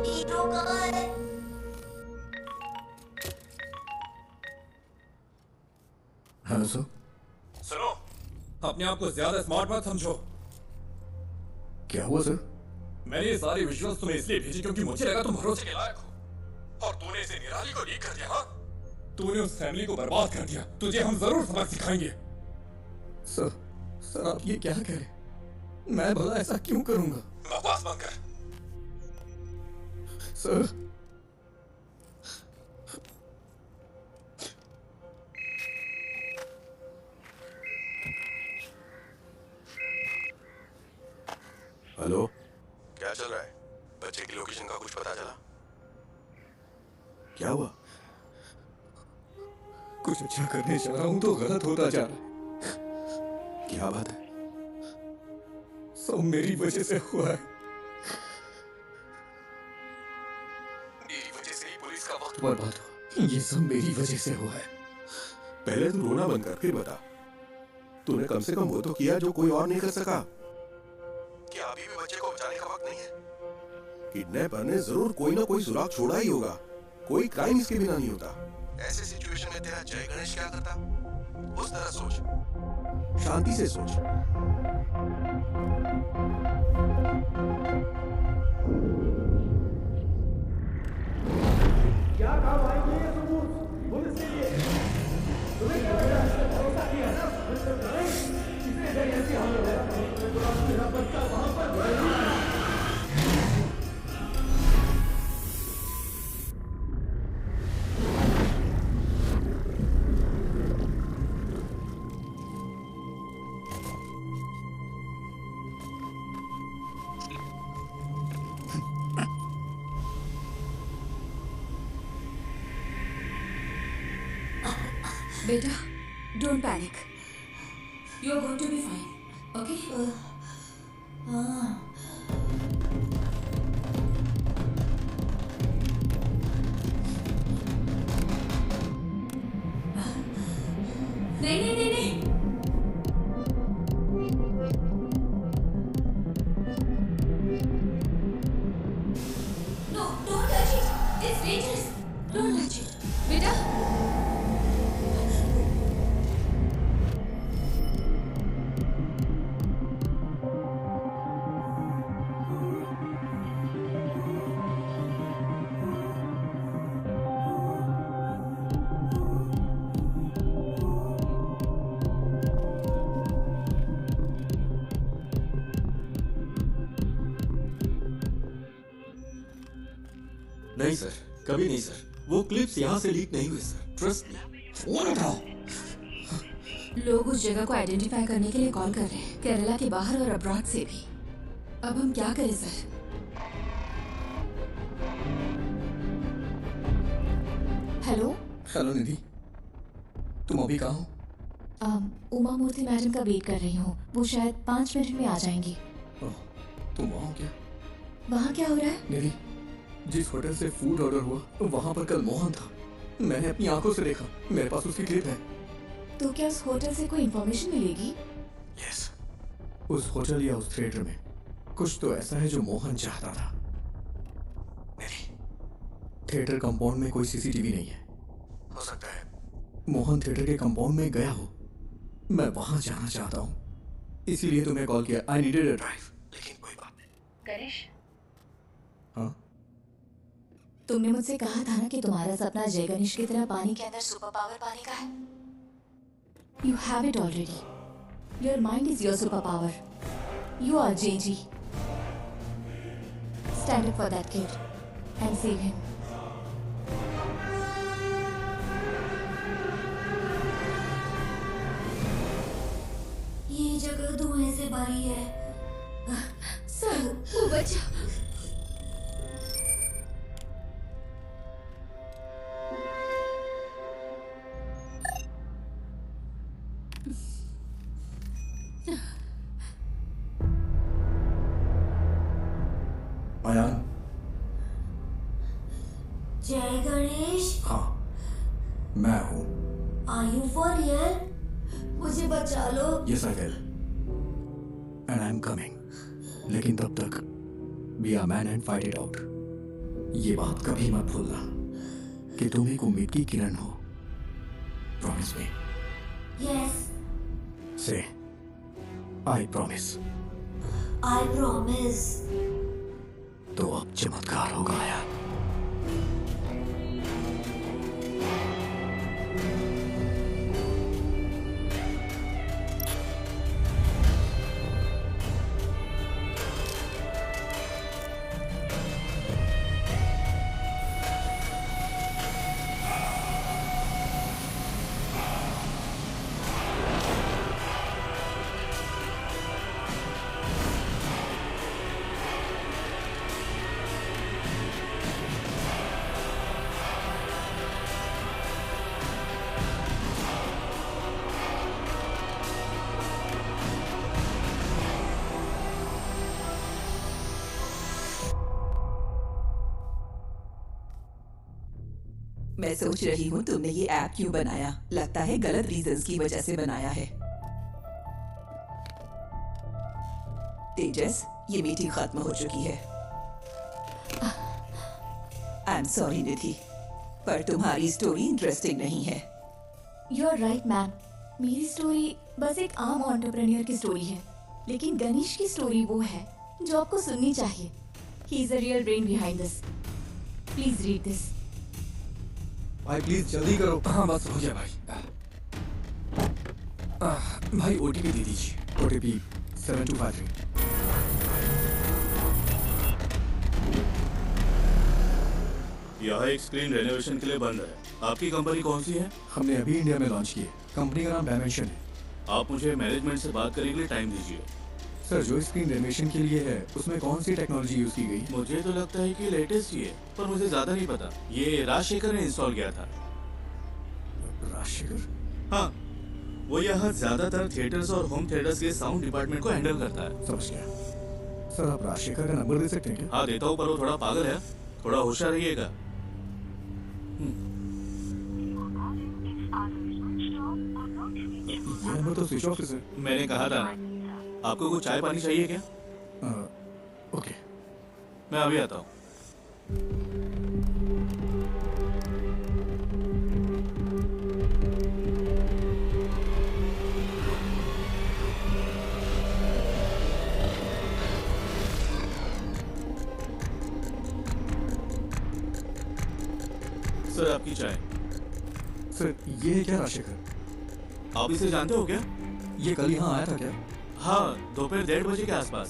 Hero कहाँ है? Hello sir. सुनो, अपने आप को ज्यादा स्मार्ट मत समझो। क्या हुआ सर? मैंने ये सारी विजुअल्स तुम्हें इसलिए भेजी क्योंकि मुझे लगा तुम भरोसे के लायक हो, और तूने इसे निराली को लीक कर दिया। हाँ, तूने उस फैमिली को बर्बाद कर दिया। तुझे हम जरूर सबक सिखाएंगे। सर आप ये क्या कह रहे हैं? मैं भला ऐसा क्यों करूंगा? बकवास बंद कर। सर, हेलो, क्या चल रहा है? बच्चे की लोकेशन का कुछ पता चला? क्या हुआ? कुछ अच्छा करने जा रहा हूं तो गलत होता जा रहा है। क्या बात है? सब मेरी वजह से हुआ है। मेरी वजह से ही पुलिस का वक्त बर्बाद हुआ। ये सब मेरी वजह से हुआ है। पहले तू रोना बंद कर, फिर बता। तूने कम से कम वो तो किया जो कोई और नहीं कर सका। क्या अभी भी बच्चे को बचाने का वक्त नहीं है? किडनैपर ने जरूर कोई ना कोई सुराग छोड़ा ही होगा। कोई क्राइम इसके बिना नहीं होता। ऐसे सिचुएशन में तेरा जय गणेश क्या करता? उस तरह सोच, शांति से सोच। क्या काम आएंगे ये सबूत पुलिस के लिए? तुम्हें क्या लगा भरोसा किया ना? इसे ऐसी हालत है मेरा बच्चा वहां पर बेटा, don't panic. You are going to be fine, okay? नहीं। No, don't touch it. It's dangerous. Don't touch it. बेटा। नहीं सर, कभी नहीं सर। वो क्लिप्स यहाँ से लीक नहीं हुए सर, ट्रस्ट मी। फोन उठाओ। लोग उस जगह को आइडेंटिफाई करने के लिए कॉल कर रहे हैं, केरला के बाहर और अब्रॉड से भी। अब हम क्या करें सर? हेलो निधि, तुम अभी कहाँ हो? उमा मूर्ति मैडम का वेट कर रही हूँ। वो शायद 5 मिनट में आ जाएंगी। तुम वहाँ हो क्या? वहाँ क्या हो रहा है? निधि, जिस होटल से फूड ऑर्डर हुआ वहाँ पर कल मोहन था। मैंने अपनी आंखों से देखा, मेरे पास उसकी क्लिप है। तो क्या उस होटल से कोई इन्फॉर्मेशन मिलेगी? यस, उस होटल या उस थिएटर में कुछ तो ऐसा है जो मोहन चाहता था। नहीं, थिएटर कंपाउंड में कोई सीसीटीवी नहीं है। हो सकता है मोहन थिएटर के कंपाउंड में गया हो। मैं वहां जाना चाहता हूँ, इसीलिए तुम्हें कॉल किया। I needed a drive. लेकिन कोई बात नहीं। गणेश, हाँ? तुमने मुझसे कहा था ना कि तुम्हारा सपना जय गणेश की तरह पानी के अंदर सुपर पावर पाने का है। You have it already. Your mind is your superpower. You are JG. Stand up for that kid and save him. ये जगह धुएं से भरी है। सर, वो बच्चा अयान। जय गणेश। हाँ, मैं हूँ। Are you for real? मुझे बचा लो। Yes, I will. And I'm coming. लेकिन तब तक be a man and fight it out. ये बात कभी मत भूलना कि तुम एक उम्मीद की किरण हो। Promise me. Yes. Say, I promise. I promise. तो अब चमत्कार होगा यार। मैं सोच रही हूँ तुमने ये ऐप क्यों बनाया। लगता है गलत रीजंस की वजह से बनाया है। तेजस, ये मीटिंग खत्म हो चुकी है। आई एम सॉरी निधि, पर तुम्हारी स्टोरी इंटरेस्टिंग नहीं है। यू आर राइट मैम, मेरी स्टोरी बस एक आम एंटरप्रेन्योर की स्टोरी है, लेकिन गणेश की स्टोरी वो है जो आपको सुननी चाहिए। He is the real brain behind this. Please read this. भाई प्लीज जल्दी करो। हाँ बस हो गया भाई। भाई ओटीपी दे दीजिए। ओटीपी 7253। यहाँ एक स्क्रीन रेनोवेशन के लिए बंद है। आपकी कंपनी कौन सी है? हमने अभी इंडिया में लॉन्च की है। कंपनी का नाम डायमेंशन है। आप मुझे मैनेजमेंट से बात करने के लिए टाइम दीजिए। सर, जो स्क्रीन रेनोवेशन के लिए है उसमें कौन सी टेक्नोलॉजी यूज की गई? मुझे तो लगता है कि लेटेस्ट ही है, पर मुझे ज्यादा नहीं पता। ये राजशेखर ने इंस्टॉल किया था। राजशेखर? हाँ, वो यहाँ ज्यादातर थिएटर्स और होम थिएटर्स के साउंड डिपार्टमेंट को हैंडल करता है। समझ गया। सर, आप राजशेखर का नंबर दे सकते हैं क्या? हाँ देता हूँ, पर वो थोड़ा पागल है। थोड़ा होशियार रहिएगा। ये नंबर तो स्विच ऑफ है। मैंने कहा था ना। आपको कुछ चाय पानी चाहिए क्या? ओके, मैं अभी आता हूँ। सर, आपकी चाय। सर, ये है क्या राजशेखर? आप इसे जानते हो क्या? ये कल यहाँ आया था क्या? हाँ, दोपहर 1:30 बजे के आसपास।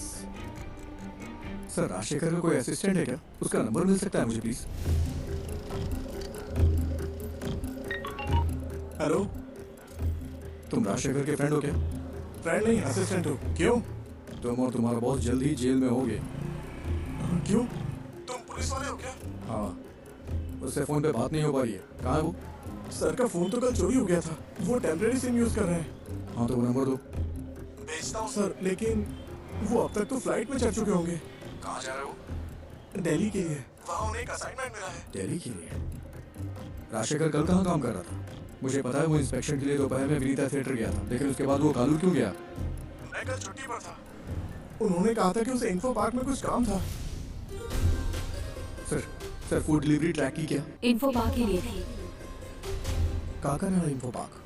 सर, राजशेखर का कोई असिस्टेंट है क्या? उसका नंबर मिल सकता है मुझे प्लीज? हेलो, तुम राजशेखर के फ्रेंड हो क्या? फ्रेंड नहीं, असिस्टेंट हो। क्यों? तुम और तुम्हारा बॉस जल्दी ही जेल में होगे। क्यों? तुम पुलिस वाले हो क्या? हाँ, उससे फोन पे बात नहीं हो पा रही है। कहाँ है वो? सर का फोन तो कल चोरी हो गया था। वो टेम्परेरी सिम यूज कर रहे हैं। हाँ, तो वो नंबर दो। भेजता हूँ सर, लेकिन वो अब तक तो फ्लाइट में चढ़ चुके होंगे। कहाँ जा रहे हो? दिल्ली के लिए। वहाँ उन्हें एक असाइनमेंट मिला है। दिल्ली के लिए? राजशेखर कल कहाँ काम कर रहा था? मुझे पता है वो इंस्पेक्शन के लिए दोपहर में विनीता थिएटर गया था, लेकिन उसके बाद वो कालू क्यों गया? मैं कल छुट्टी पर था। उन्होंने कहा था कि उसे इन्फो पार्क में कुछ काम था। सर, फूड डिलीवरी ट्रैक की क्या? इन्फो पार्क के लिए थी। कहाँ का नाम इन्फो पार्क?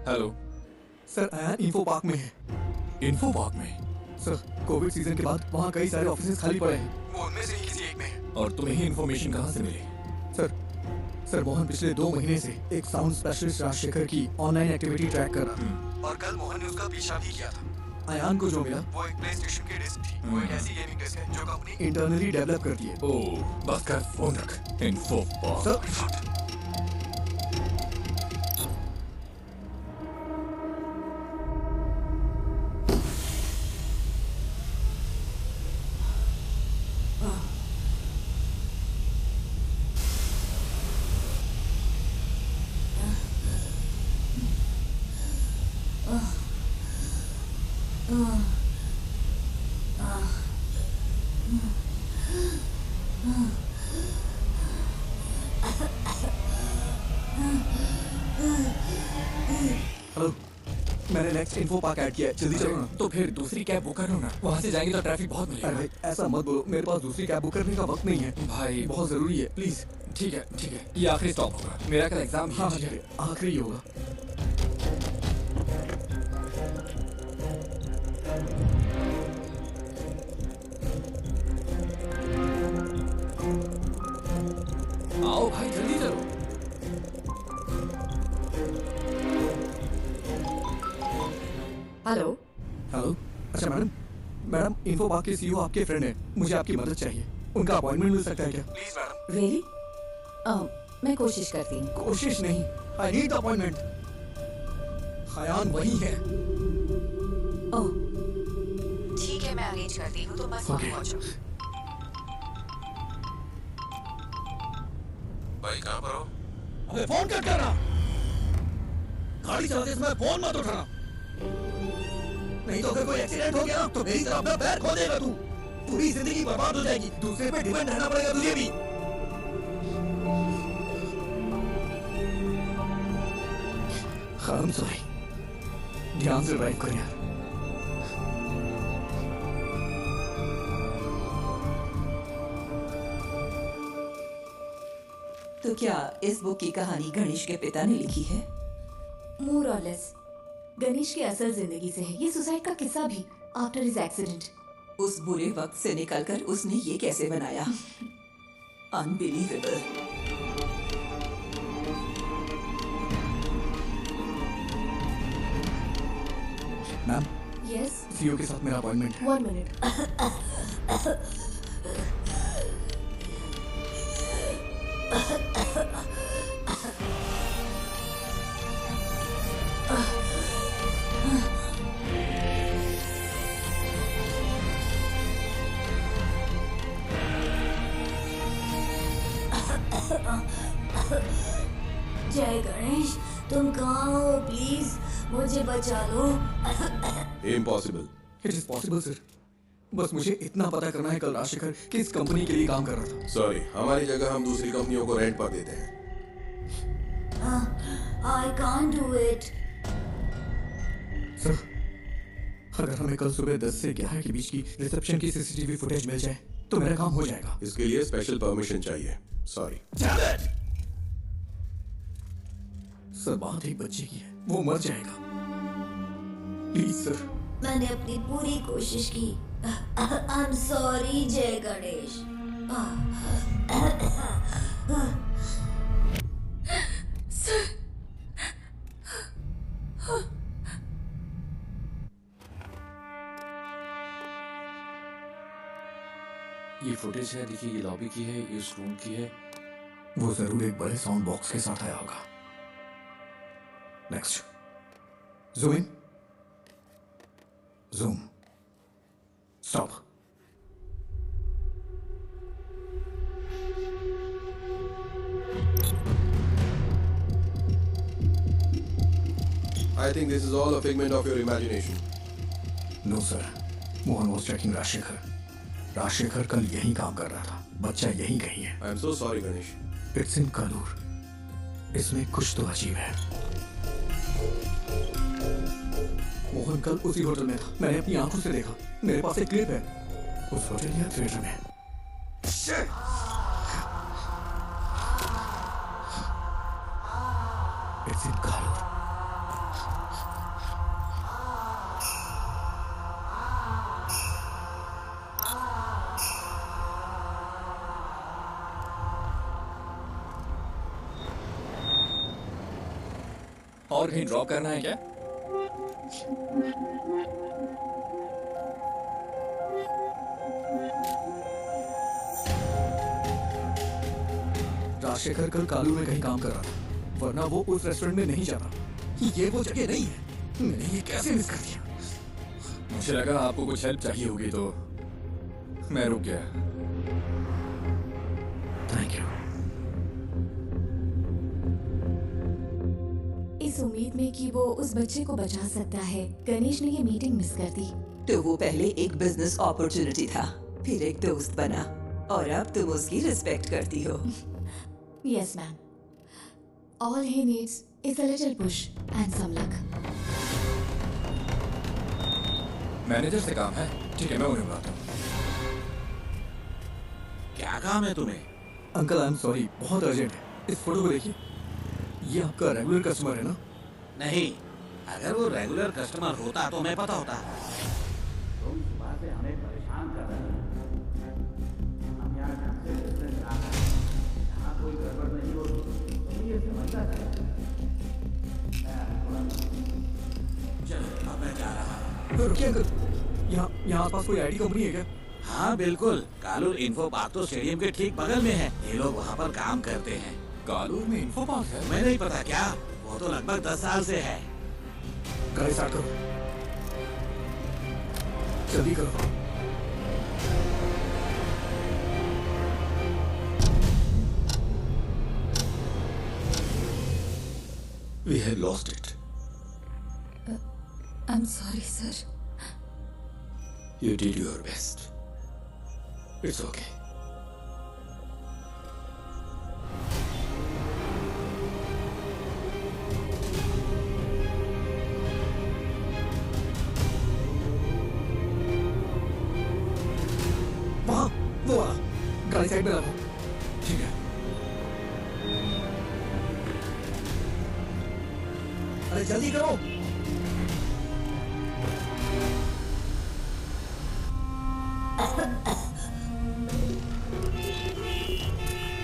हेलो सर, आया इन्फो पार्क में है। इन्फो पार्क में? सर, कोविड सीजन के बाद वहाँ कई सारे ऑफिसेज खाली पड़े हैं। वो उनमें से ही किसी एक में है। और तुम्हें ही इन्फॉर्मेशन कहाँ से मिली? सर, मोहन पिछले 2 महीने से एक साउंड स्पेशलिस्ट राजशेखर की ऑनलाइन एक्टिविटी ट्रैक कर रहा था, और कल मोहन ने उसका पीछा भी किया था। अयान को जो मिला वो एक PlayStation की डिस्क थी। वो एक ऐसी गेमिंग डिस्क है जो कंपनी इंटरनली डेवलप करती है। ओह, बस कर, फोन रख। इन्फो सर, मैंने नेक्स्ट इन्फो पार्क ऐड किया है, जल्दी चलो ना। तो फिर दूसरी कैब बुक करो ना, वहाँ से जाएंगे तो ट्रैफिक बहुत मिलेगा। अरे भाई ऐसा मत बोलो, मेरे पास दूसरी कैब बुक करने का वक्त नहीं है भाई। बहुत जरूरी है, प्लीज। ठीक है, ये आखिरी स्टॉप होगा, मेरा कल एग्जाम भी है। हाँ, आखिरी होगा। आओ भाई, जल्दी चलो। हेलो। अच्छा मैडम इन्फो पार्क के सीईओ आपके फ्रेंड हैं, मुझे आपकी मदद चाहिए। उनका अपॉइंटमेंट मिल सकता है क्या? Please madam. रियली? मैं कोशिश करती हूँ। कोशिश नहीं, आई नीड अपॉइंटमेंट। अयान वही है। ओह ठीक है, मैं अरेंज करती हूँ, तो बस वहाँ पहुँचो। भाई कहाँ पर हो? अबे फोन कट करना। गाड़ी चलाते समय फोन मत उठाना, नहीं तो अगर कोई एक्सीडेंट हो गया तो मेरी तरह अपना पैर खो देगा तू। पूरी जिंदगी बर्बाद हो जाएगी, दूसरे पे डिपेंड रहना पड़ेगा तुझे भी। I'm sorry, ध्यान से ड्राइव कर यार। तो क्या इस बुक की कहानी गणेश के पिता ने लिखी है? मोर और लेस गणेश की असल जिंदगी से है ये सुसाइड का किस्सा भी, आफ्टर हिज एक्सीडेंट। उस बुरे वक्त से निकलकर उसने ये कैसे बनाया? अनबिलीवेबल। मैम। यस। सीईओ के साथ मेरा अपॉइंटमेंट है। 1 मिनट। जय गणेश, तुम कहाँ हो? प्लीज मुझे बचा लो। Impossible. It is possible sir, बस मुझे इतना पता करना है कल राजशेखर किस कंपनी के लिए काम कर रहा था। सॉरी, हमारी जगह हम दूसरी कंपनियों को रेंट पर देते हैं। I can't do it. Sir, अगर हमें कल सुबह 10 से 11 के बीच की रिसेप्शन की सीसीटीवी फुटेज मिल जाए तो मेरा काम हो जाएगा। इसके लिए स्पेशल परमिशन चाहिए। सॉरी। सर, बात एक बच्चे की है, वो मर जाएगा। Please sir. मैंने अपनी पूरी कोशिश की। I'm sorry जय गणेश। ये फुटेज है, देखिए ये लॉबी की है, ये इस रूम की है। वो जरूर एक बड़े साउंड बॉक्स के साथ आया होगा। Next, zoom in, zoom, stop. I think this is all a figment of your imagination. No sir, Mohan was tracking Rajshekhar. Rajshekhar कल यहीं काम कर रहा था, बच्चा यहीं कहीं है। I am so sorry, Ganesh. It's in Kalur. इसमें कुछ तो अजीब है। मोहन कल उसी होटल में था, मैंने अपनी आंखों से देखा। मेरे पास एक क्लिप है उस होटल या थिएटर में। It's in Kalur. और कहीं ड्रॉप करना है क्या? राजशेखर कल कालू में कहीं काम कर रहा था, वरना वो उस रेस्टोरेंट में नहीं जाता। ये वो जगह नहीं है। मैंने ये कैसे मिस कर दिया? मुझे लगा आपको कुछ हेल्प चाहिए होगी तो मैं रुक गया। Thank you. इस उम्मीद में कि वो उस बच्चे को बचा सकता है, गणेश ने ये मीटिंग मिस कर दी। तो वो पहले एक बिजनेस अपॉर्चुनिटी था, फिर एक दोस्त बना, और अब तुम उसकी रिस्पेक्ट करती हो। Yes, ma'am. All he needs is a little push and some luck. Manager से काम है, ठीक है मैं उन्हें बुलाता हूँ। क्या काम है तुम्हें? अंकल आई एम सॉरी, बहुत अर्जेंट है। इस फोटो को देखिए, ये आपका रेगुलर कस्टमर है ना? नहीं, अगर वो रेगुलर कस्टमर होता तो मैं पता होता। तुम सुबह से हमें परेशान कर रहे हो। हम यहाँ ढंग से बिजनेस कर रहे हैं, यहाँ कोई गड़बड़ नहीं होगी, तुम ये समझता है। चलो अब मैं जा रहा हूँ। रुकिए अंकल, यहाँ आसपास कोई आईटी कंपनी है क्या? हाँ बिल्कुल, कालूर इन्फो पार्क तो स्टेडियम के ठीक बगल में है। ये लोग वहाँ पर काम करते हैं। कालूर में इन्फो पार्क है? मैं नहीं पता क्या, वो तो लगभग 10 साल से है। गाड़ी स्टार्ट करो, जल्दी करो। We have lost it. I'm sorry, sir. You did your best. It's okay. वहाँ, वो वाला, गाड़ी साइड में लगाओ। ठीक है। अरे जल्दी करो।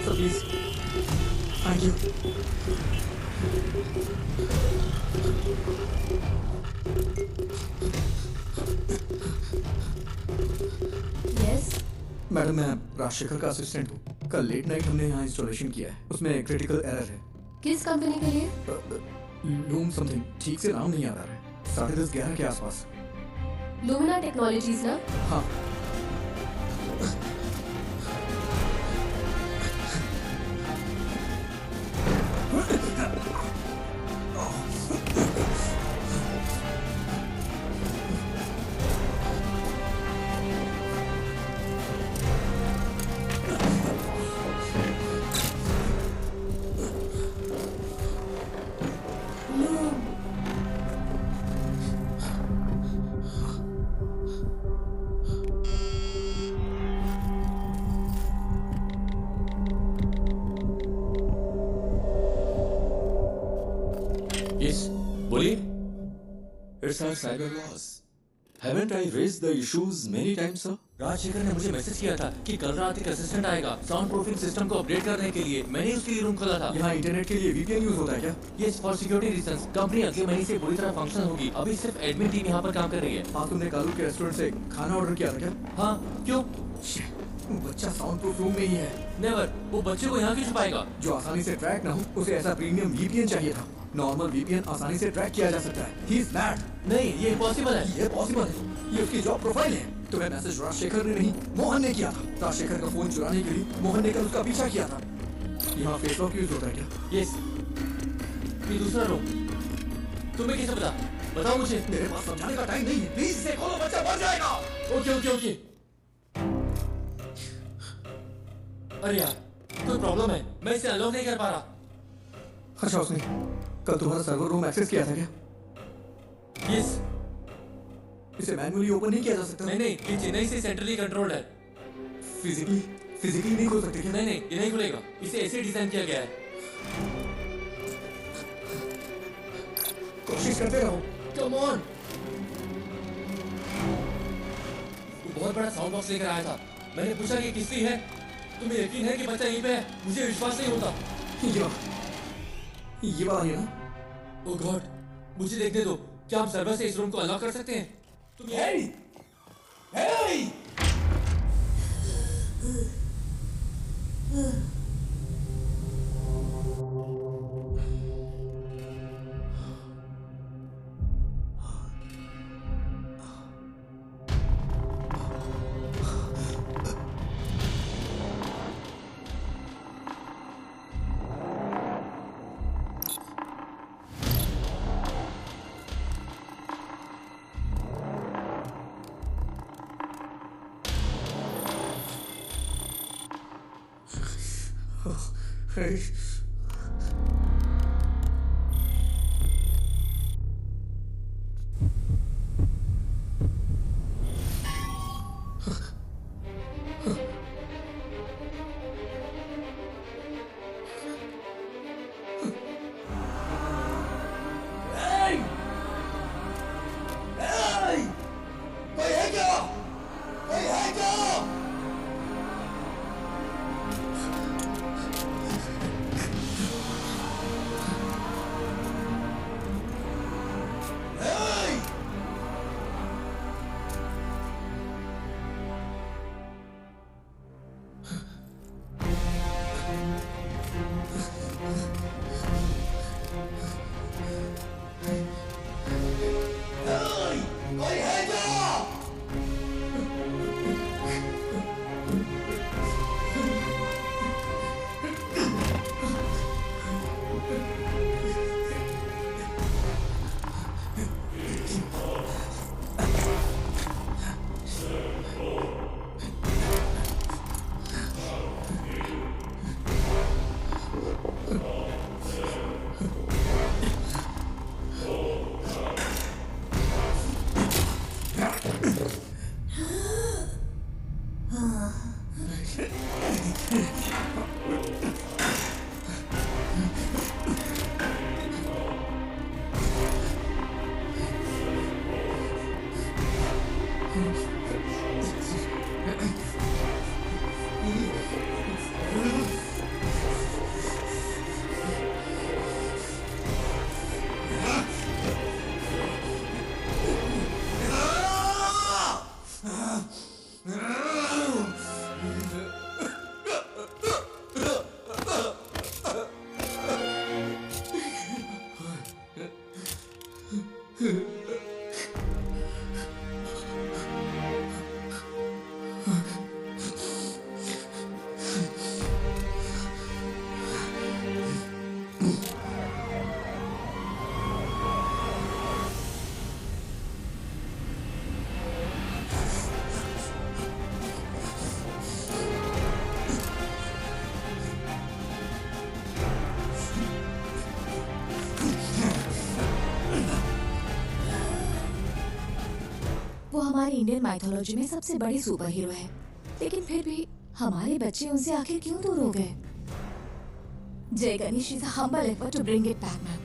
So please, thank you. Yes. Madam मैं राजशेखर का असिस्टेंट हूँ। कल लेट नाइट हमने यहाँ इंस्टॉलेशन किया है, उसमें क्रिटिकल एरर है। किस कंपनी के लिए? लूम समथिंग, ठीक से नाम नहीं आ रहा है। 10:30-11 के आसपास। लूमिना टेक्नोलॉजीज ना? हाँ। It's our cyber laws. Haven't I raised the issues many times, sir? Rajshekhar ने मुझे मैसेज किया था कि कल रात एक असिस्टेंट आएगा साउंड प्रूफिंग सिस्टम को अपडेट करने के लिए। मैंने उसके लिए रूम खोला था। यहाँ इंटरनेट के लिए VPN यूज होता है क्या? Yes, for security reasons. Company अगले महीने से पूरी तरह फंक्शन होगी। अभी सिर्फ एडमिन टीम यहाँ पर काम कर रही है। हाँ, तुमने कालू के रेस्टोरेंट से खाना ऑर्डर किया था क्या? हाँ, क्यों? बच्चा साउंड प्रूफ रूम में ही है। नेवर, वो बच्चे को यहाँ क्यों छुपाएगा? जो आसानी से ट्रैक ना हो, उसे ऐसा प्रीमियम VPN चाहिए था। नॉर्मल VPN आसानी से ट्रैक किया जा सकता है। He is mad. नहीं, ये पॉसिबल है। ये पॉसिबल है। ये उसकी जॉब प्रोफाइल है। तुम्हें मैसेज राजशेखर ने नहीं, मोहन ने किया था। राजशेखर का फोन चुराने के लिए मोहन ने कल उसका पीछा किया था। यहाँ फेस लॉक यूज होता है क्या? यस। ये दूसरा रूम। तुम्हें कैसे पता? बताओ मुझे। मेरे पास समझाने का टाइम नहीं है। प्लीज इसे खोलो, बच्चा मर जाएगा। Okay okay okay. अरे यार, कोई प्रॉब्लम है। मैं इसे अनलॉक नहीं कर पा रहा। अच्छा, उसने कल तुम्हारा सर्वर रूम एक्सेस किया था क्या? यस। इसे मैन्युअली ओपन नहीं किया जा सकता? नहीं, ये चेन्नई से सेंट्रली कंट्रोल्ड है। फिजिकली नहीं खोल सकते क्या? नहीं, ये नहीं खुलेगा। इसे ऐसे डिजाइन किया गया है। कोशिश करते रहो। Come on. वो बहुत बड़ा साउंड बॉक्स लेकर आया था। मैंने पूछा कि किसकी है। तुम्हें यकीन है कि बच्चा यहीं पे है? मुझे विश्वास नहीं होता। ये वाला है ना? ओह गॉड, मुझे देखने दो। क्या हम सर्वर से इस रूम को अनलॉक कर सकते हैं? तुम हे! वो हमारी इंडियन माइथोलॉजी में सबसे बड़े सुपर हीरो है, लेकिन फिर भी हमारे बच्चे उनसे आखिर क्यों दूर हो गए? Jai Ganesh is a humble effort to bring it back, man.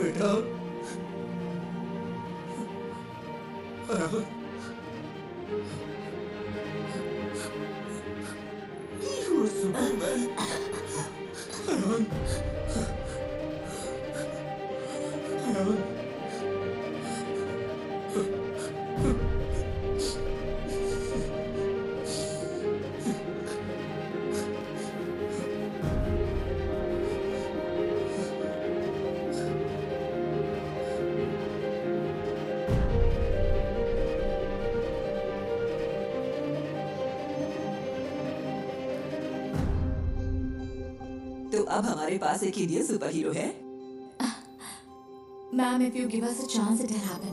बेटा तो अब हमारे पास एक इंडियन सुपर हीरो है। Ma'am, if you give us a chance, it'll happen.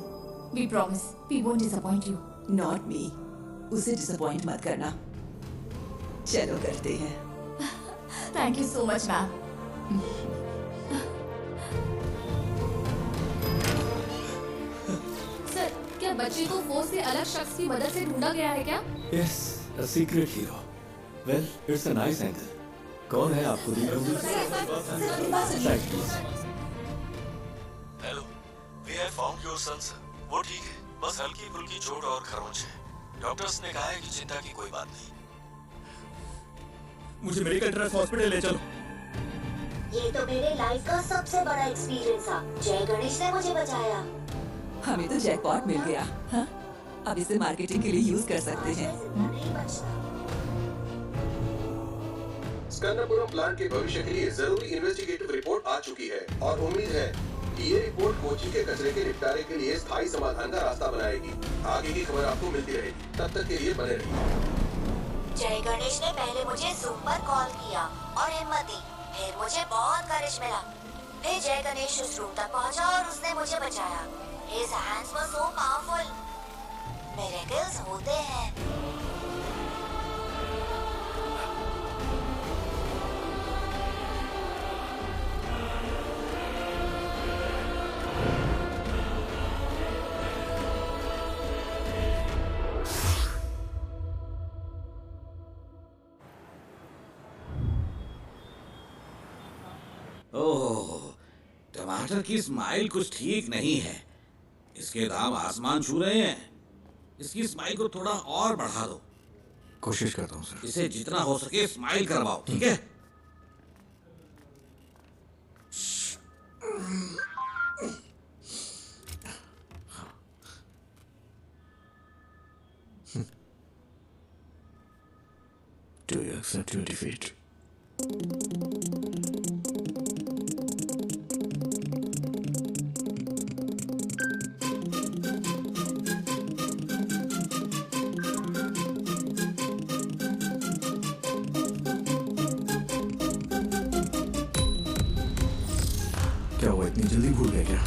We promise. We won't disappoint you. Not me. उसे डिसअपॉइंट मत करना। चलो करते हैं। Thank you so much, ma'am. Sir, क्या बच्चे को फोर्स से अलग शख्स की मदद से ढूंढा गया है क्या? Yes, a secret hero. Well, it's a nice angle. कौन है आपको hello, we have found your son, sir. वो ठीक है, बस हल्की फुल्की चोट और खरोंच है। डॉक्टर्स ने कहा है कि चिंता की कोई बात नहीं। मुझे मेडिकल ट्रस्ट हॉस्पिटल ले चलो। ये तो मेरे लाइफ का सबसे बड़ा एक्सपीरियंस था। जय गणेश ने मुझे बचाया। हमें तो जैकपॉट मिल गया। हाँ? अब इसे मार्केटिंग के लिए यूज कर सकते हैं। स्कंदपुरम प्लांट के भविष्य के लिए जरूरी इन्वेस्टिगेटिव रिपोर्ट आ चुकी है और उम्मीद है कि ये रिपोर्ट कोची के कचरे के निपटारे के लिए स्थायी समाधान का रास्ता बनाएगी। आगे की खबर आपको मिलती रहेगी, तब तक के लिए बने रहिए। जय गणेश ने पहले मुझे जूम पर कॉल किया और हिम्मत दी, फिर मुझे बहुत करेज मिला। फिर जय गणेश उस रूम तक पहुंचा और उसने मुझे बचाया। His hands were so powerful. Miracles होते हैं। ओह, टमाटर की स्माइल कुछ ठीक नहीं है। इसके दाम आसमान छू रहे हैं। इसकी स्माइल को थोड़ा और बढ़ा दो। कोशिश करता हूँ सर। इसे जितना हो सके स्माइल करवाओ, ठीक है? Do you accept your defeat? क्या वो इतनी जल्दी भूल गए क्या?